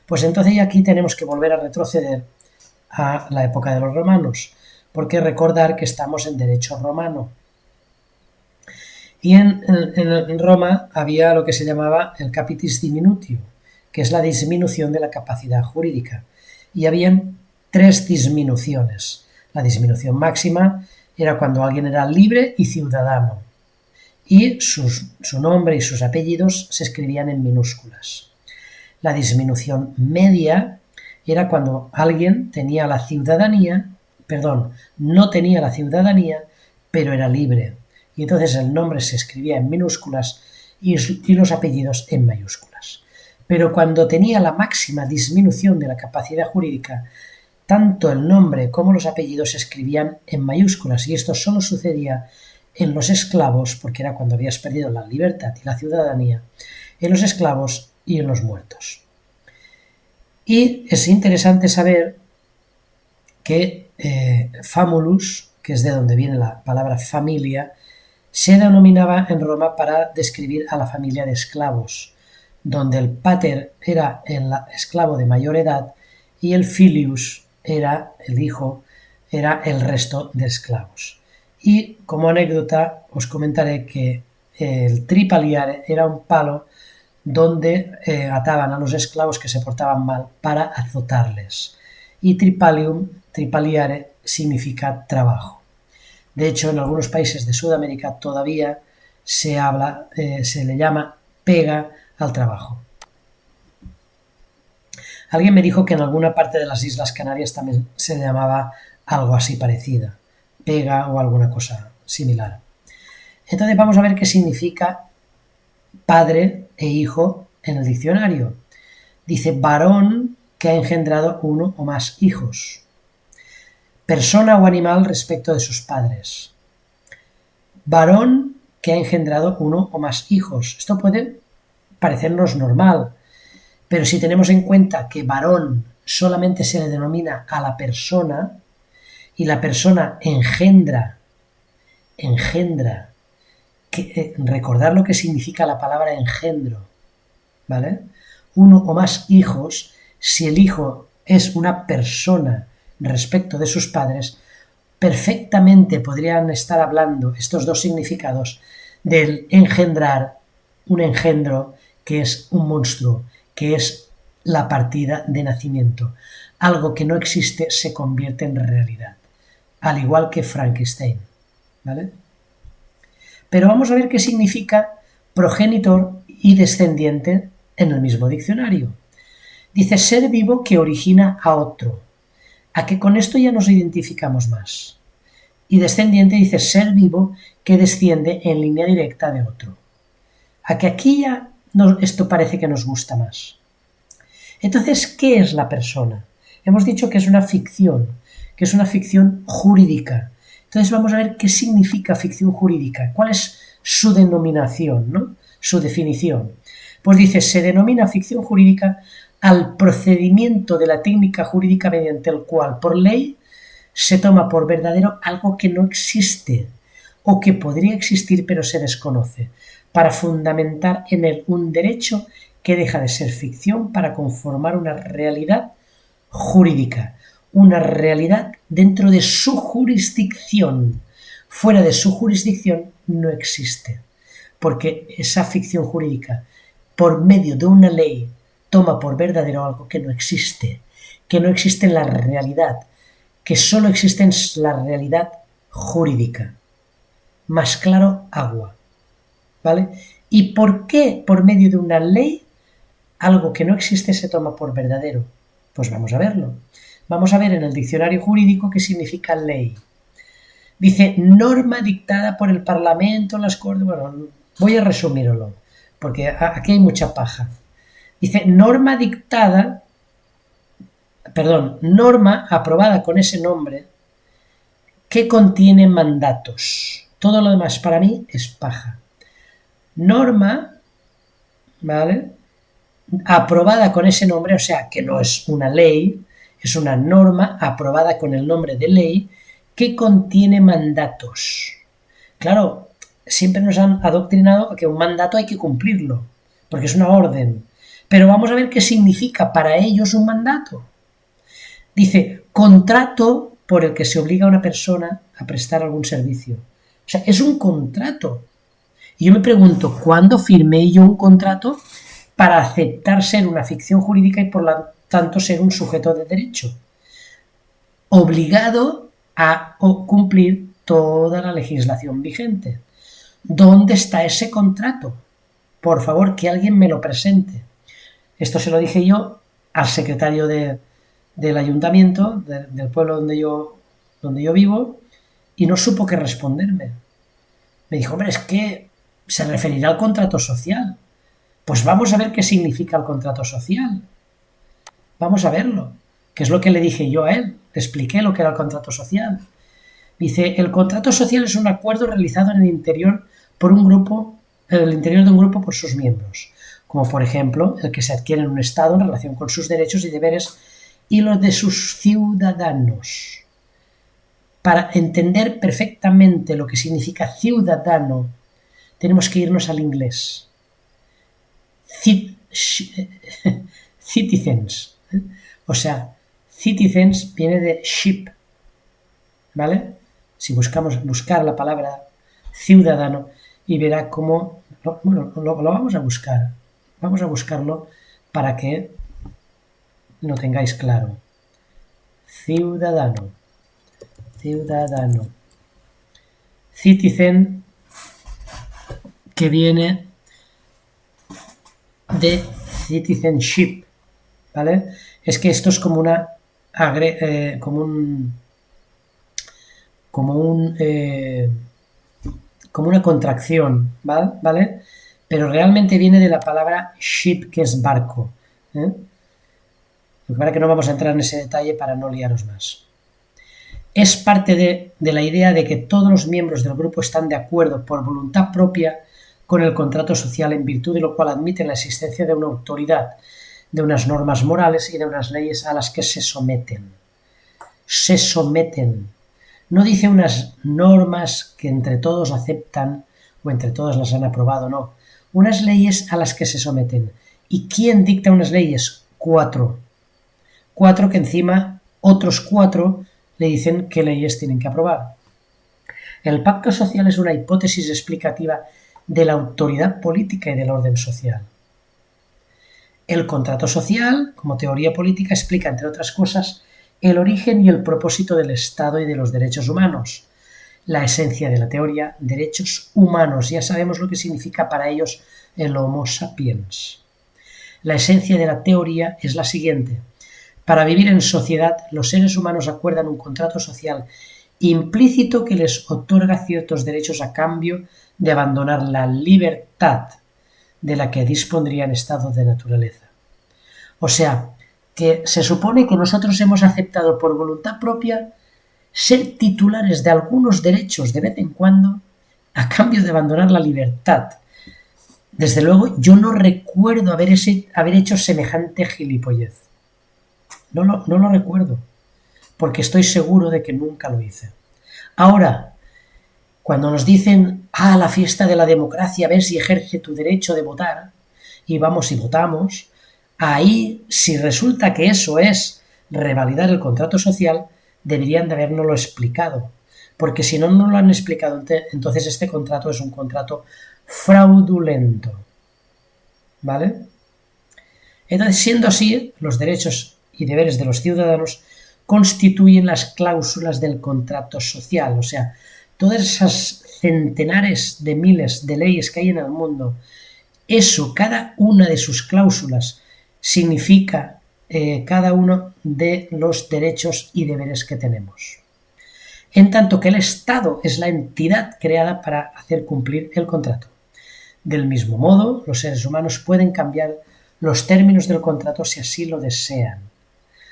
Pues entonces aquí tenemos que volver a retroceder a la época de los romanos, porque recordar que estamos en derecho romano. Y en Roma había lo que se llamaba el capitis diminutio, que es la disminución de la capacidad jurídica. Y habían 3 disminuciones. La disminución máxima era cuando alguien era libre y ciudadano, y su nombre y sus apellidos se escribían en minúsculas. La disminución media era cuando alguien tenía la ciudadanía, no tenía la ciudadanía, pero era libre. Y entonces el nombre se escribía en minúsculas y los apellidos en mayúsculas. Pero cuando tenía la máxima disminución de la capacidad jurídica, tanto el nombre como los apellidos se escribían en mayúsculas, y esto solo sucedía en los esclavos, porque era cuando habías perdido la libertad y la ciudadanía, en los esclavos y en los muertos. Y es interesante saber que famulus, que es de donde viene la palabra familia, se denominaba en Roma para describir a la familia de esclavos, donde el pater era el esclavo de mayor edad y el filius era el hijo, era el resto de esclavos. Y como anécdota os comentaré que el tripaliare era un palo donde ataban a los esclavos que se portaban mal para azotarles. Y tripaliare significa trabajo. De hecho, en algunos países de Sudamérica todavía se le llama pega al trabajo. Alguien me dijo que en alguna parte de las Islas Canarias también se le llamaba algo así parecida, pega o alguna cosa similar. Entonces vamos a ver qué significa padre e hijo en el diccionario. Dice varón que ha engendrado uno o más hijos. Persona o animal respecto de sus padres. Varón que ha engendrado uno o más hijos. Esto puede parecernos normal, pero si tenemos en cuenta que varón solamente se le denomina a la persona y la persona engendra, recordar lo que significa la palabra engendro, ¿vale? Uno o más hijos, si el hijo es una persona respecto de sus padres, perfectamente podrían estar hablando estos dos significados del engendrar, un engendro que es un monstruo, que es la partida de nacimiento. Algo que no existe se convierte en realidad, al igual que Frankenstein, ¿vale? Pero vamos a ver qué significa progenitor y descendiente en el mismo diccionario. Dice ser vivo que origina a otro. A que con esto ya nos identificamos más. Y descendiente dice ser vivo que desciende en línea directa de otro. A que aquí ya esto parece que nos gusta más. Entonces, ¿qué es la persona? Hemos dicho que es una ficción jurídica. Entonces vamos a ver qué significa ficción jurídica, cuál es su denominación, ¿no? Su definición. Pues dice, se denomina ficción jurídica al procedimiento de la técnica jurídica mediante el cual, por ley, se toma por verdadero algo que no existe o que podría existir pero se desconoce, para fundamentar en él un derecho que deja de ser ficción para conformar una realidad jurídica, una realidad dentro de su jurisdicción. Fuera de su jurisdicción no existe, porque esa ficción jurídica, por medio de una ley, toma por verdadero algo que no existe en la realidad, que solo existe en la realidad jurídica. Más claro, agua. ¿Vale? ¿Y por qué por medio de una ley algo que no existe se toma por verdadero? Pues vamos a verlo. Vamos a ver en el diccionario jurídico qué significa ley. Dice norma dictada por el Parlamento, las Cortes. Bueno, voy a resumirlo, porque aquí hay mucha paja. Dice norma aprobada con ese nombre que contiene mandatos. Todo lo demás para mí es paja. Norma, ¿vale? Aprobada con ese nombre, o sea, que no es una ley, es una norma aprobada con el nombre de ley que contiene mandatos. Claro, siempre nos han adoctrinado que un mandato hay que cumplirlo, porque es una orden. Pero vamos a ver qué significa para ellos un mandato. Dice, contrato por el que se obliga a una persona a prestar algún servicio. O sea, es un contrato. Y yo me pregunto, ¿cuándo firmé yo un contrato para aceptar ser una ficción jurídica y por lo tanto ser un sujeto de derecho? Obligado a cumplir toda la legislación vigente. ¿Dónde está ese contrato? Por favor, que alguien me lo presente. Esto se lo dije yo al secretario del ayuntamiento, del pueblo donde yo vivo, y no supo qué responderme. Me dijo, hombre, es que se referirá al contrato social. Pues vamos a ver qué significa el contrato social. Vamos a verlo, que es lo que le dije yo a él. Le expliqué lo que era el contrato social. Dice, el contrato social es un acuerdo realizado en el interior de un grupo por sus miembros, como por ejemplo el que se adquiere en un Estado en relación con sus derechos y deberes y los de sus ciudadanos. Para entender perfectamente lo que significa ciudadano, tenemos que irnos al inglés. Citizens. O sea, citizens viene de ship, ¿vale? Si buscar la palabra ciudadano y verá cómo... Bueno, lo vamos a buscar. Vamos a buscarlo para que lo tengáis claro. Ciudadano. Citizen, que viene de citizenship, ¿vale? Es que esto es como una contracción, ¿vale? Pero realmente viene de la palabra ship, que es barco, ¿eh? Lo que pasa es que no vamos a entrar en ese detalle para no liaros más. Es parte de la idea de que todos los miembros del grupo están de acuerdo por voluntad propia con el contrato social, en virtud de lo cual admiten la existencia de una autoridad, de unas normas morales y de unas leyes a las que se someten. Se someten. No dice unas normas que entre todos aceptan o entre todos las han aprobado, no. Unas leyes a las que se someten. ¿Y quién dicta unas leyes? 4. 4 que encima otros 4 le dicen qué leyes tienen que aprobar. El pacto social es una hipótesis explicativa de la autoridad política y del orden social. El contrato social, como teoría política, explica, entre otras cosas, el origen y el propósito del Estado y de los derechos humanos. La esencia de la teoría, derechos humanos, ya sabemos lo que significa para ellos el Homo sapiens. La esencia de la teoría es la siguiente. Para vivir en sociedad, los seres humanos acuerdan un contrato social implícito que les otorga ciertos derechos a cambio de abandonar la libertad de la que dispondría en estado de naturaleza. O sea, que se supone que nosotros hemos aceptado por voluntad propia ser titulares de algunos derechos de vez en cuando a cambio de abandonar la libertad. Desde luego, yo no recuerdo haber hecho semejante gilipollez. No lo recuerdo, porque estoy seguro de que nunca lo hice. Ahora, cuando nos dicen, la fiesta de la democracia, a ver si ejerce tu derecho de votar, y vamos y votamos, ahí, si resulta que eso es revalidar el contrato social, deberían de habérnoslo explicado, porque si no nos lo han explicado, entonces este contrato es un contrato fraudulento, ¿vale? Entonces, siendo así, los derechos y deberes de los ciudadanos constituyen las cláusulas del contrato social, o sea, todas esas centenares de miles de leyes que hay en el mundo, eso, cada una de sus cláusulas significa cada uno de los derechos y deberes que tenemos. En tanto que el Estado es la entidad creada para hacer cumplir el contrato. Del mismo modo, los seres humanos pueden cambiar los términos del contrato si así lo desean.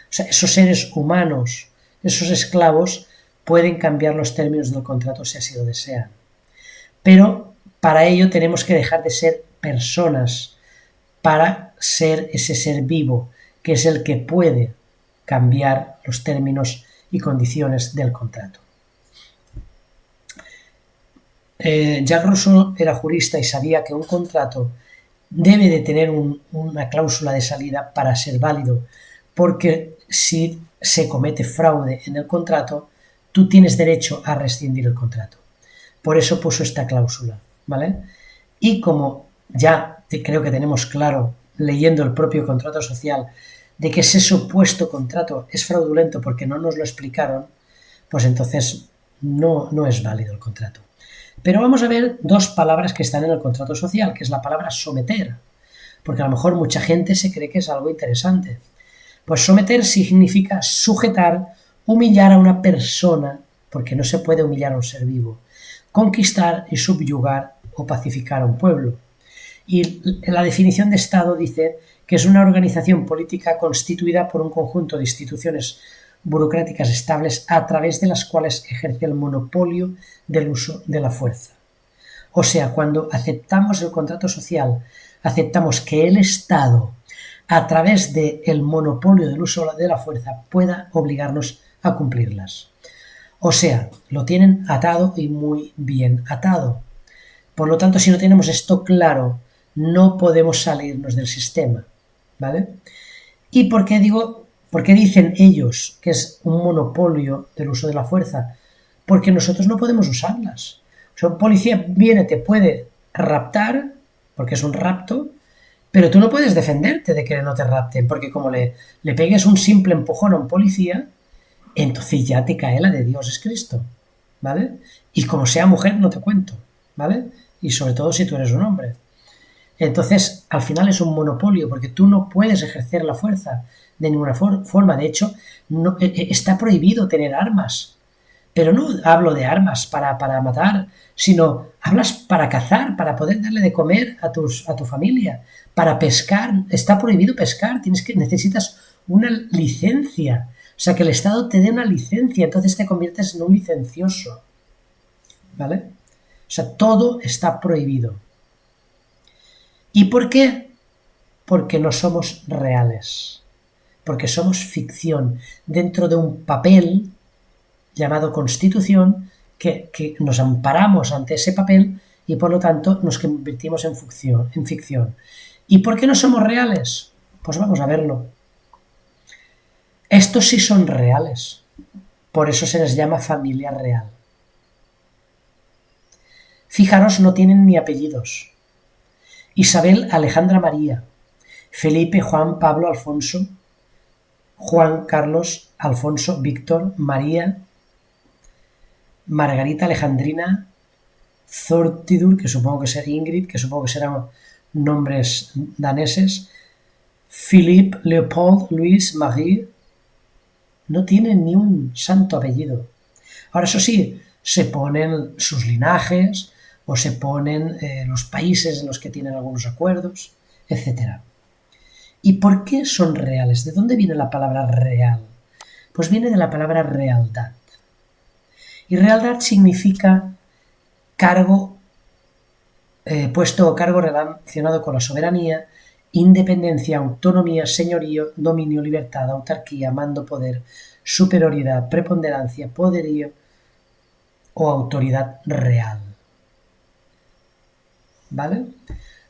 O sea, esos seres humanos, esos esclavos, pueden cambiar los términos del contrato si así lo desean. Pero para ello tenemos que dejar de ser personas para ser ese ser vivo, que es el que puede cambiar los términos y condiciones del contrato. Jacques Rousseau era jurista y sabía que un contrato debe de tener una cláusula de salida para ser válido, porque si se comete fraude en el contrato, tú tienes derecho a rescindir el contrato. Por eso puso esta cláusula, ¿vale? Y como ya creo que tenemos claro, leyendo el propio contrato social, de que ese supuesto contrato es fraudulento porque no nos lo explicaron, pues entonces no es válido el contrato. Pero vamos a ver dos palabras que están en el contrato social, que es la palabra someter, porque a lo mejor mucha gente se cree que es algo interesante. Pues someter significa sujetar, humillar a una persona, porque no se puede humillar a un ser vivo, conquistar y subyugar o pacificar a un pueblo. Y la definición de Estado dice que es una organización política constituida por un conjunto de instituciones burocráticas estables a través de las cuales ejerce el monopolio del uso de la fuerza. O sea, cuando aceptamos el contrato social, aceptamos que el Estado, a través del monopolio del uso de la fuerza, pueda obligarnos a cumplirlas. O sea, lo tienen atado y muy bien atado. Por lo tanto, si no tenemos esto claro, no podemos salirnos del sistema, ¿vale? ¿Y por qué dicen ellos que es un monopolio del uso de la fuerza? Porque nosotros no podemos usarlas. O sea, un policía viene, te puede raptar, porque es un rapto, pero tú no puedes defenderte de que no te rapten, porque como le pegues un simple empujón a un policía, entonces ya te cae la de Dios es Cristo, ¿vale? Y como sea mujer, no te cuento, ¿vale? Y sobre todo si tú eres un hombre. Entonces, al final es un monopolio, porque tú no puedes ejercer la fuerza de ninguna forma. De hecho, está prohibido tener armas. Pero no hablo de armas para matar, sino hablas para cazar, para poder darle de comer a tu familia, para pescar. Está prohibido pescar, necesitas una licencia. O sea, que el Estado te dé una licencia, entonces te conviertes en un licencioso, ¿vale? O sea, todo está prohibido. ¿Y por qué? Porque no somos reales, porque somos ficción dentro de un papel llamado Constitución que nos amparamos ante ese papel y por lo tanto nos convertimos en ficción. ¿Y por qué no somos reales? Pues vamos a verlo. Estos sí son reales, por eso se les llama familia real. Fijaros, no tienen ni apellidos. Isabel, Alejandra, María, Felipe, Juan, Pablo, Alfonso, Juan, Carlos, Alfonso, Víctor, María, Margarita, Alejandrina, Thortidur, que supongo que será Ingrid, que supongo que serán nombres daneses, Philippe, Leopold, Luis, Marie. No tienen ni un santo apellido. Ahora, eso sí, se ponen sus linajes o se ponen los países en los que tienen algunos acuerdos, etc. ¿Y por qué son reales? ¿De dónde viene la palabra real? Pues viene de la palabra realidad. Y realidad significa cargo, puesto o cargo relacionado con la soberanía, independencia, autonomía, señorío, dominio, libertad, autarquía, mando, poder, superioridad, preponderancia, poderío o autoridad real. ¿Vale?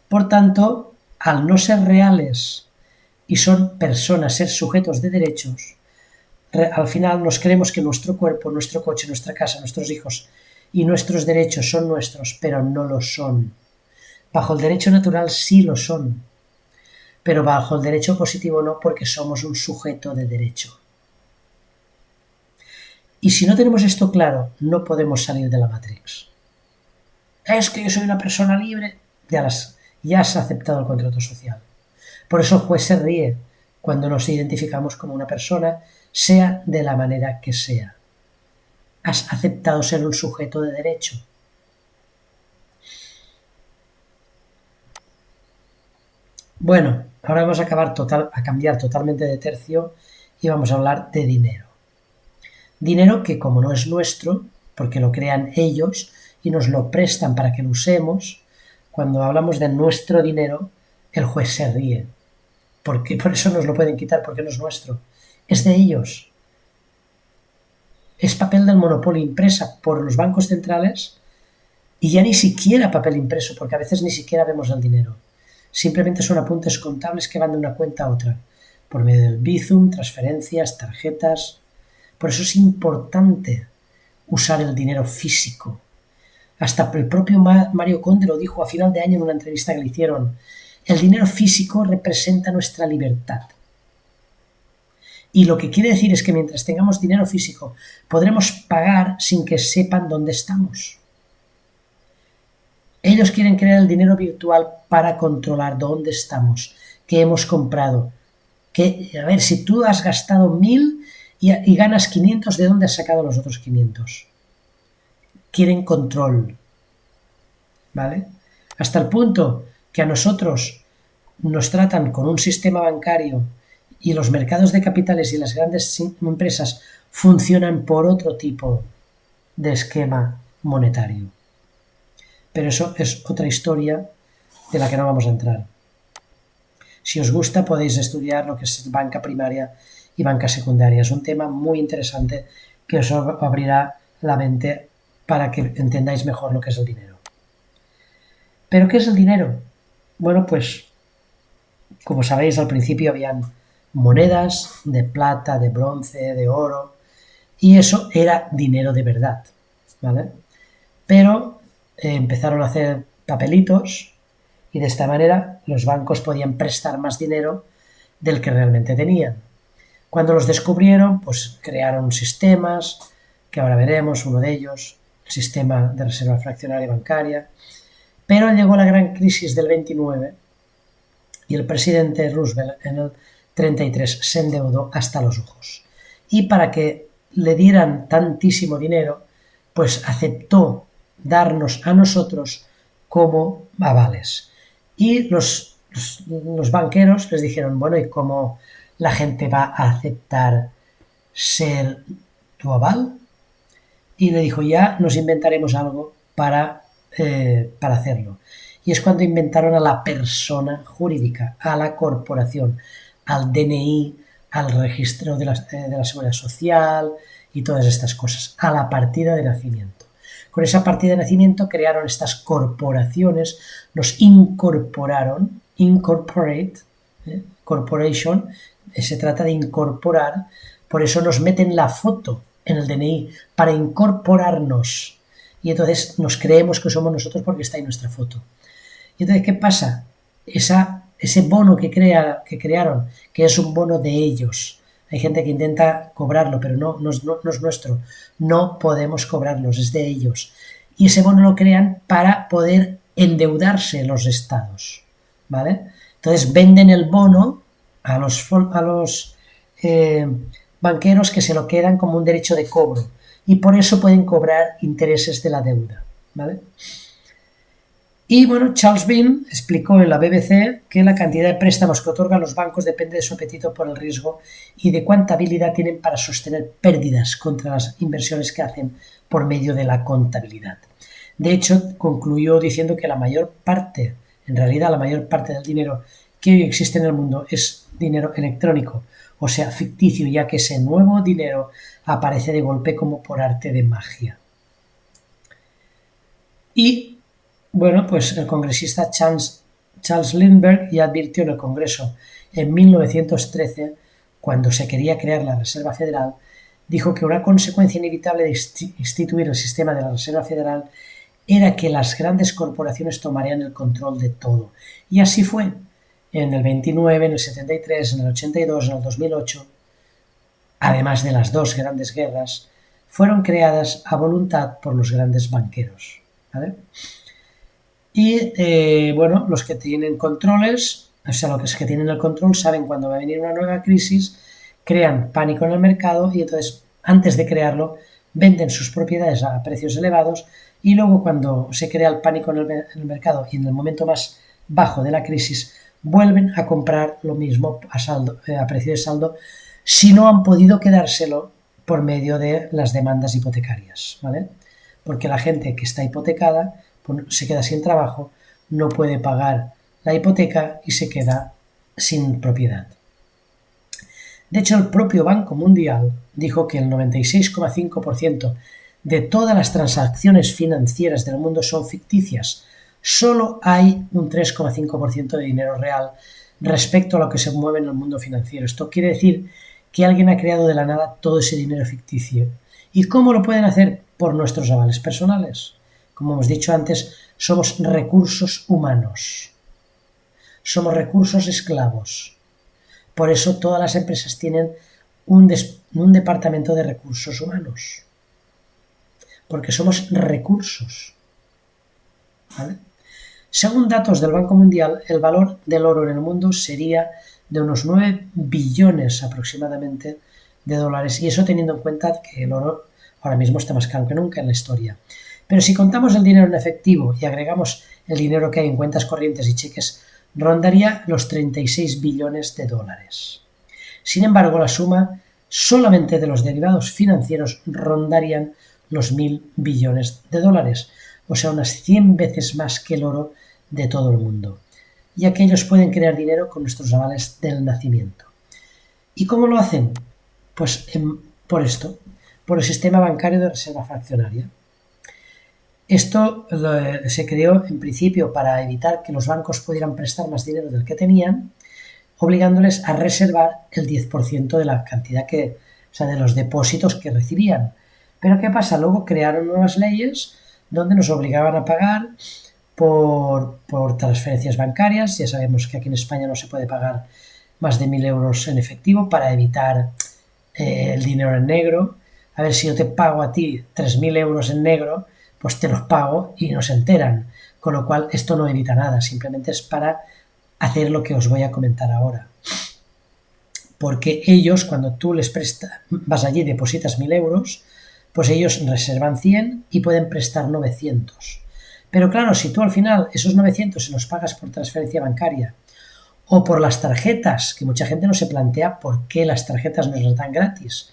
Por tanto, al no ser reales y son personas, ser sujetos de derechos, al final nos creemos que nuestro cuerpo, nuestro coche, nuestra casa, nuestros hijos y nuestros derechos son nuestros, pero no lo son. Bajo el derecho natural sí lo son, pero bajo el derecho positivo no, porque somos un sujeto de derecho. Y si no tenemos esto claro, no podemos salir de la Matrix. Es que yo soy una persona libre, ya has aceptado el contrato social. Por eso el juez se ríe cuando nos identificamos como una persona, sea de la manera que sea. Has aceptado ser un sujeto de derecho. Bueno, ahora vamos a cambiar totalmente de tercio y vamos a hablar de dinero. Dinero que, como no es nuestro, porque lo crean ellos y nos lo prestan para que lo usemos, cuando hablamos de nuestro dinero, el juez se ríe. Porque por eso nos lo pueden quitar, porque no es nuestro. Es de ellos. Es papel del monopolio impresa por los bancos centrales y ya ni siquiera papel impreso, porque a veces ni siquiera vemos el dinero. Simplemente son apuntes contables que van de una cuenta a otra, por medio del Bizum, transferencias, tarjetas. Por eso es importante usar el dinero físico, Hasta el propio Mario Conde lo dijo a final de año en una entrevista que le hicieron. El dinero físico representa nuestra libertad. Y lo que quiere decir es que mientras tengamos dinero físico, podremos pagar sin que sepan dónde estamos. Ellos quieren crear el dinero virtual para controlar dónde estamos, qué hemos comprado. A ver, si tú has gastado 1000 y ganas 500, ¿de dónde has sacado los otros 500? Quieren control, ¿vale? Hasta el punto que a nosotros nos tratan con un sistema bancario y los mercados de capitales y las grandes empresas funcionan por otro tipo de esquema monetario. Pero eso es otra historia de la que no vamos a entrar. Si os gusta podéis estudiar lo que es banca primaria y banca secundaria. Es un tema muy interesante que os abrirá la mente para que entendáis mejor lo que es el dinero. ¿Pero qué es el dinero? Bueno, pues, como sabéis, al principio habían monedas de plata, de bronce, de oro, y eso era dinero de verdad, ¿vale? Pero empezaron a hacer papelitos y de esta manera los bancos podían prestar más dinero del que realmente tenían. Cuando los descubrieron, pues crearon sistemas, que ahora veremos, uno de ellos, el sistema de reserva fraccionaria bancaria, pero llegó la gran crisis del 29 y el presidente Roosevelt en el 33 se endeudó hasta los ojos. Y para que le dieran tantísimo dinero, pues aceptó darnos a nosotros como avales. Y los banqueros les dijeron, bueno, ¿y cómo la gente va a aceptar ser tu aval? Y le dijo, ya nos inventaremos algo para hacerlo. Y es cuando inventaron a la persona jurídica, a la corporación, al DNI, al registro de la Seguridad Social y todas estas cosas, a la partida de nacimiento. Con esa partida de nacimiento crearon estas corporaciones, nos incorporaron, corporation, se trata de incorporar, por eso nos meten la foto en el DNI, para incorporarnos. Y entonces nos creemos que somos nosotros porque está ahí nuestra foto. Y entonces, ¿qué pasa? Ese bono que crearon, que es un bono de ellos. Hay gente que intenta cobrarlo, pero no es nuestro. No podemos cobrarlo, es de ellos. Y ese bono lo crean para poder endeudarse los estados, ¿vale? Entonces venden el bono a los banqueros, que se lo quedan como un derecho de cobro. Y por eso pueden cobrar intereses de la deuda, ¿vale? Y bueno, Charles Bean explicó en la BBC que la cantidad de préstamos que otorgan los bancos depende de su apetito por el riesgo y de cuánta habilidad tienen para sostener pérdidas contra las inversiones que hacen por medio de la contabilidad. De hecho, concluyó diciendo que la mayor parte del dinero que hoy existe en el mundo es dinero electrónico, o sea, ficticio, ya que ese nuevo dinero aparece de golpe como por arte de magia. Y bueno, pues el congresista Charles Lindbergh ya advirtió en el Congreso en 1913, cuando se quería crear la Reserva Federal, dijo que una consecuencia inevitable de instituir el sistema de la Reserva Federal era que las grandes corporaciones tomarían el control de todo. Y así fue. En el 29, en el 73, en el 82, en el 2008, además de las dos grandes guerras, fueron creadas a voluntad por los grandes banqueros, ¿vale? Y bueno, los que tienen controles, o sea, los que tienen el control saben cuándo va a venir una nueva crisis, crean pánico en el mercado y entonces, antes de crearlo, venden sus propiedades a precios elevados y luego cuando se crea el pánico en el mercado y en el momento más bajo de la crisis, vuelven a comprar lo mismo a precio de saldo si no han podido quedárselo por medio de las demandas hipotecarias, ¿vale? Porque la gente que está hipotecada se queda sin trabajo, no puede pagar la hipoteca y se queda sin propiedad. De hecho, el propio Banco Mundial dijo que el 96,5% de todas las transacciones financieras del mundo son ficticias. Solo hay un 3,5% de dinero real respecto a lo que se mueve en el mundo financiero. Esto quiere decir que alguien ha creado de la nada todo ese dinero ficticio. ¿Y cómo lo pueden hacer? Por nuestros avales personales. como hemos dicho antes, somos recursos humanos. Somos recursos esclavos. Por eso todas las empresas tienen un departamento de recursos humanos. Porque somos recursos. ¿Vale? Según datos del Banco Mundial, el valor del oro en el mundo sería de unos 9 billones aproximadamente de dólares. Y eso teniendo en cuenta que el oro ahora mismo está más caro que nunca en la historia. Pero si contamos el dinero en efectivo y agregamos el dinero que hay en cuentas corrientes y cheques, rondaría los 36 billones de dólares. Sin embargo, la suma solamente de los derivados financieros rondarían los 1.000 billones de dólares, o sea, unas 100 veces más que el oro de todo el mundo, ya que ellos pueden crear dinero con nuestros avales del nacimiento. ¿Y cómo lo hacen? Pues por el sistema bancario de reserva fraccionaria. Esto se creó en principio para evitar que los bancos pudieran prestar más dinero del que tenían, obligándoles a reservar el 10% de la cantidad de los depósitos que recibían. Pero ¿qué pasa? Luego crearon nuevas leyes donde nos obligaban a pagar por transferencias bancarias. Ya sabemos que aquí en España no se puede pagar más de 1.000 euros en efectivo para evitar el dinero en negro. A ver, si yo te pago a ti 3.000 euros en negro, pues te los pago y no se enteran. Con lo cual esto no evita nada, simplemente es para hacer lo que os voy a comentar ahora. Porque ellos, cuando tú les vas allí y depositas 1.000 euros, pues ellos reservan 100 y pueden prestar 900. Pero claro, si tú al final esos 900 se los pagas por transferencia bancaria o por las tarjetas, que mucha gente no se plantea por qué las tarjetas nos las dan gratis,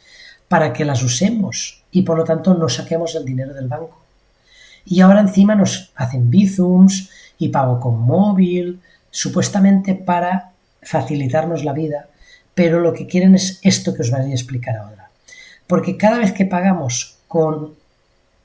para que las usemos y por lo tanto no saquemos el dinero del banco. Y ahora encima nos hacen bizums y pago con móvil, supuestamente para facilitarnos la vida, pero lo que quieren es esto que os voy a explicar ahora. Porque cada vez que pagamos con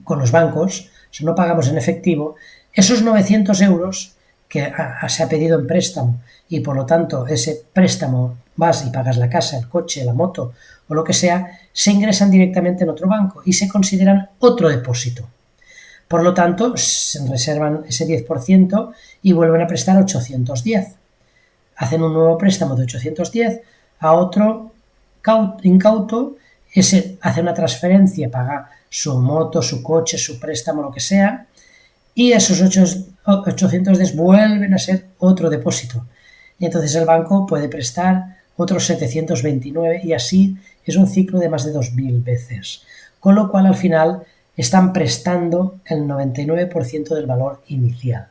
los bancos, si no pagamos en efectivo, esos 900 euros que se ha pedido en préstamo y por lo tanto ese préstamo vas y pagas la casa, el coche, la moto o lo que sea, se ingresan directamente en otro banco y se consideran otro depósito. Por lo tanto, se reservan ese 10% y vuelven a prestar 810. Hacen un nuevo préstamo de 810 a otro incauto, ese hace una transferencia, paga su moto, su coche, su préstamo, lo que sea, y esos 810 vuelven a ser otro depósito. Y entonces el banco puede prestar otros 729 y así es un ciclo de más de 2.000 veces. Con lo cual al final están prestando el 99% del valor inicial.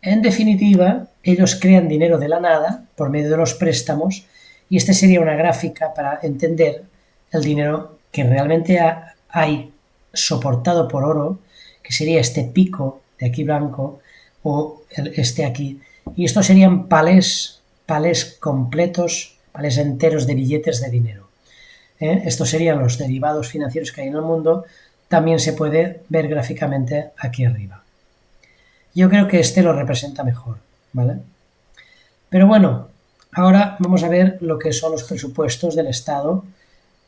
En definitiva, ellos crean dinero de la nada por medio de los préstamos y esta sería una gráfica para entender el dinero que realmente hay soportado por oro, que sería este pico de aquí blanco o este aquí. Y estos serían palés completos, palés enteros de billetes de dinero. Estos serían los derivados financieros que hay en el mundo. También se puede ver gráficamente aquí arriba. Yo creo que este lo representa mejor, ¿vale? Pero bueno, ahora vamos a ver lo que son los presupuestos del Estado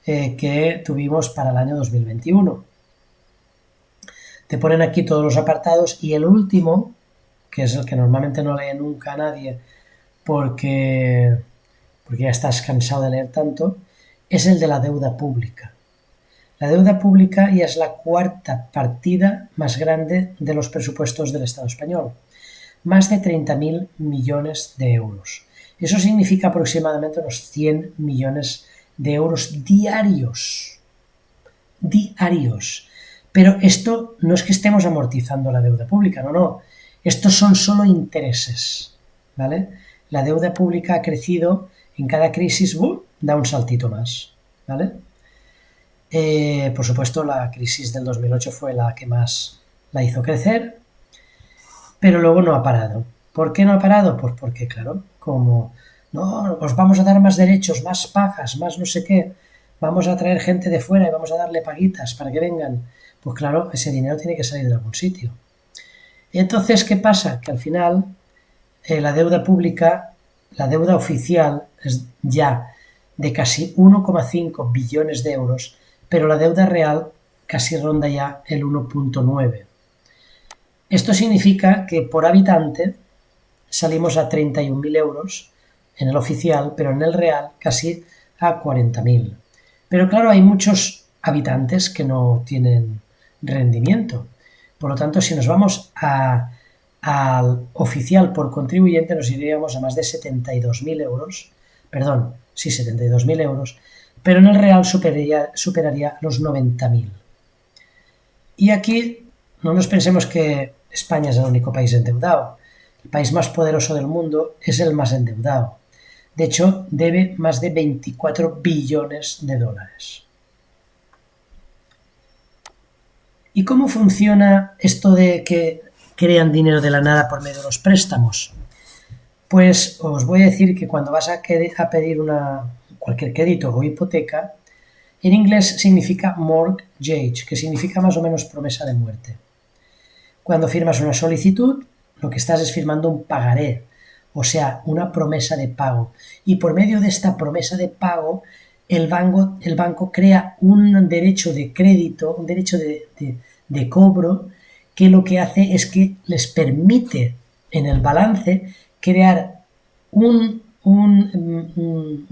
que tuvimos para el año 2021. Te ponen aquí todos los apartados y el último, que es el que normalmente no lee nunca nadie porque ya estás cansado de leer tanto, es el de la deuda pública. La deuda pública ya es la cuarta partida más grande de los presupuestos del Estado español, más de 30.000 millones de euros. Eso significa aproximadamente unos 100 millones de euros diarios. Diarios. Pero esto no es que estemos amortizando la deuda pública, no. Estos son solo intereses, ¿vale? La deuda pública ha crecido en cada crisis, da un saltito más, ¿vale? Por supuesto, la crisis del 2008 fue la que más la hizo crecer, pero luego no ha parado. ¿Por qué no ha parado? Pues porque, claro, como no, os vamos a dar más derechos, más pagas, más no sé qué, vamos a traer gente de fuera y vamos a darle paguitas para que vengan, pues claro, ese dinero tiene que salir de algún sitio. Y entonces, ¿qué pasa? Que al final la deuda pública, la deuda oficial es ya de casi 1,5 billones de euros, pero la deuda real casi ronda ya el 1,9. Esto significa que por habitante salimos a 31.000 euros en el oficial, pero en el real casi a 40.000. Pero claro, hay muchos habitantes que no tienen rendimiento. Por lo tanto, si nos vamos al oficial por contribuyente, nos iríamos a más de 72.000 euros. Perdón, sí, 72.000 euros, pero en el real superaría los 90.000. Y aquí no nos pensemos que España es el único país endeudado. El país más poderoso del mundo es el más endeudado. De hecho, debe más de 24 billones de dólares. ¿Y cómo funciona esto de que crean dinero de la nada por medio de los préstamos? Pues os voy a decir que cuando vas a pedir cualquier crédito o hipoteca, en inglés significa mortgage, que significa más o menos promesa de muerte. Cuando firmas una solicitud, lo que estás es firmando un pagaré, o sea, una promesa de pago. Y por medio de esta promesa de pago, el banco crea un derecho de crédito, un derecho de cobro, que lo que hace es que les permite en el balance crear un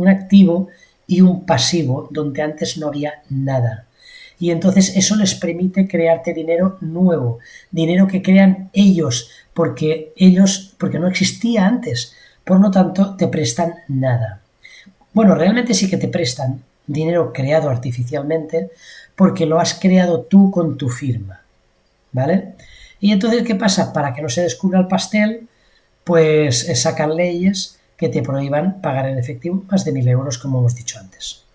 activo y un pasivo donde antes no había nada. Y entonces eso les permite crearte dinero nuevo, dinero que crean ellos porque no existía antes. Por lo tanto, te prestan nada. Bueno, realmente sí que te prestan dinero creado artificialmente porque lo has creado tú con tu firma, ¿vale? Y entonces, ¿qué pasa? Para que no se descubra el pastel, pues sacan leyes que te prohíban pagar en efectivo más de 1.000 euros, como hemos dicho antes.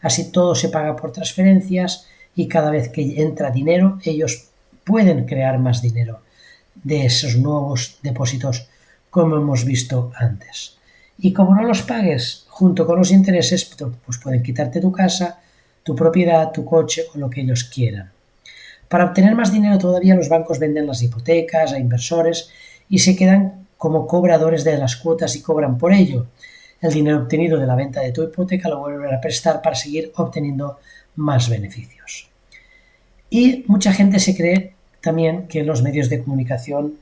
Así todo se paga por transferencias y cada vez que entra dinero, ellos pueden crear más dinero de esos nuevos depósitos, como hemos visto antes. Y como no los pagues junto con los intereses, pues pueden quitarte tu casa, tu propiedad, tu coche o lo que ellos quieran. Para obtener más dinero todavía, los bancos venden las hipotecas a inversores y se quedan como cobradores de las cuotas y cobran por ello. El dinero obtenido de la venta de tu hipoteca lo vuelven a prestar para seguir obteniendo más beneficios. Y mucha gente se cree también que los medios de comunicación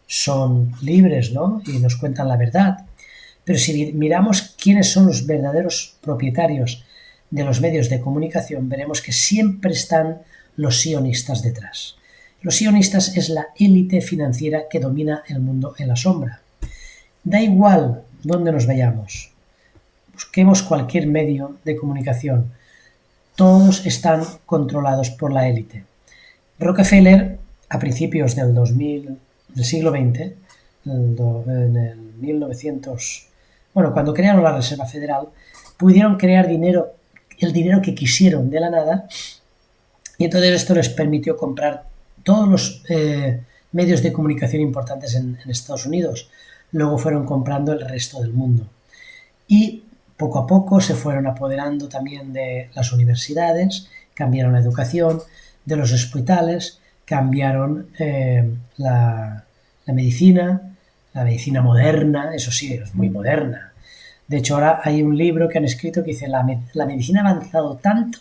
son libres, ¿no? Y nos cuentan la verdad. Pero si miramos quiénes son los verdaderos propietarios de los medios de comunicación, veremos que siempre están los sionistas detrás. Los sionistas es la élite financiera que domina el mundo en la sombra. Da igual dónde nos vayamos, busquemos cualquier medio de comunicación, todos están controlados por la élite. Rockefeller, a principios del siglo XX, en el 1900, cuando crearon la Reserva Federal, pudieron crear el dinero que quisieron de la nada, y entonces esto les permitió comprar todos los medios de comunicación importantes en Estados Unidos. Luego fueron comprando el resto del mundo. Y poco a poco se fueron apoderando también de las universidades, cambiaron la educación, de los hospitales, cambiaron la medicina moderna, eso sí, es muy moderna. De hecho, ahora hay un libro que han escrito que dice la medicina ha avanzado tanto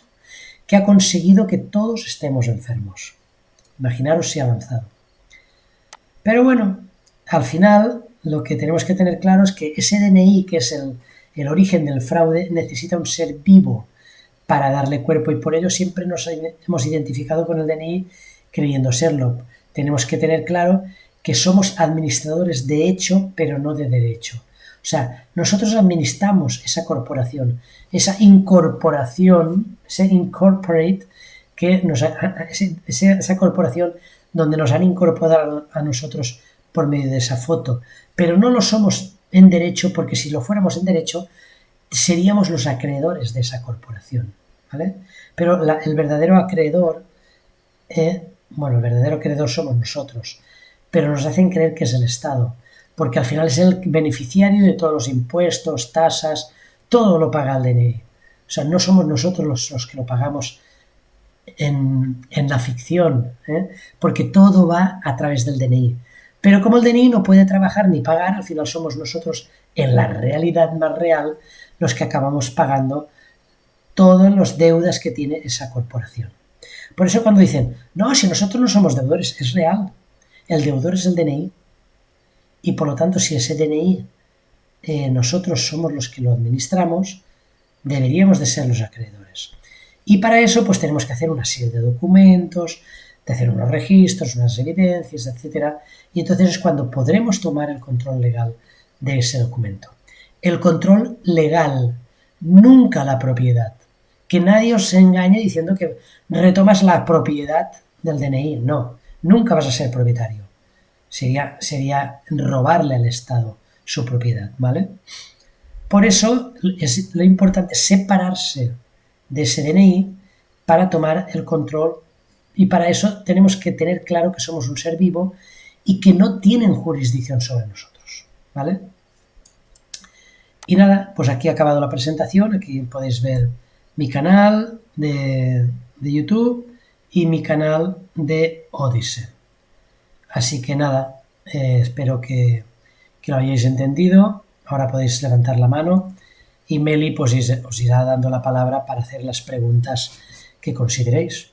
que ha conseguido que todos estemos enfermos. Imaginaros si ha avanzado. Pero bueno, al final lo que tenemos que tener claro es que ese DNI, que es el origen del fraude, necesita un ser vivo para darle cuerpo y por ello siempre nos hemos identificado con el DNI creyendo serlo. Tenemos que tener claro que somos administradores de hecho, pero no de derecho. O sea, nosotros administramos esa corporación, esa incorporación, ese incorporate, esa corporación donde nos han incorporado a nosotros por medio de esa foto. Pero no lo somos en derecho, porque si lo fuéramos en derecho, seríamos los acreedores de esa corporación, ¿vale? Pero el verdadero acreedor, el verdadero acreedor somos nosotros, pero nos hacen creer que es el Estado, porque al final es el beneficiario de todos los impuestos, tasas, todo lo paga el DNI. O sea, no somos nosotros los que lo pagamos en la ficción, porque todo va a través del DNI. Pero como el DNI no puede trabajar ni pagar, al final somos nosotros, en la realidad más real, los que acabamos pagando todas las deudas que tiene esa corporación. Por eso cuando dicen, no, si nosotros no somos deudores, es real. El deudor es el DNI. Y por lo tanto, si ese DNI nosotros somos los que lo administramos, deberíamos de ser los acreedores. Y para eso pues tenemos que hacer una serie de documentos, de hacer unos registros, unas evidencias, etc. Y entonces es cuando podremos tomar el control legal de ese documento. El control legal, nunca la propiedad. Que nadie os engañe diciendo que retomas la propiedad del DNI. No, nunca vas a ser propietario. Sería robarle al Estado su propiedad, ¿vale? Por eso es lo importante separarse de ese DNI para tomar el control, y para eso tenemos que tener claro que somos un ser vivo y que no tienen jurisdicción sobre nosotros, ¿vale? Y nada, pues aquí ha acabado la presentación. Aquí podéis ver mi canal de YouTube y mi canal de Odyssey. Así que nada, espero que lo hayáis entendido. Ahora podéis levantar la mano y Meli pues os irá dando la palabra para hacer las preguntas que consideréis.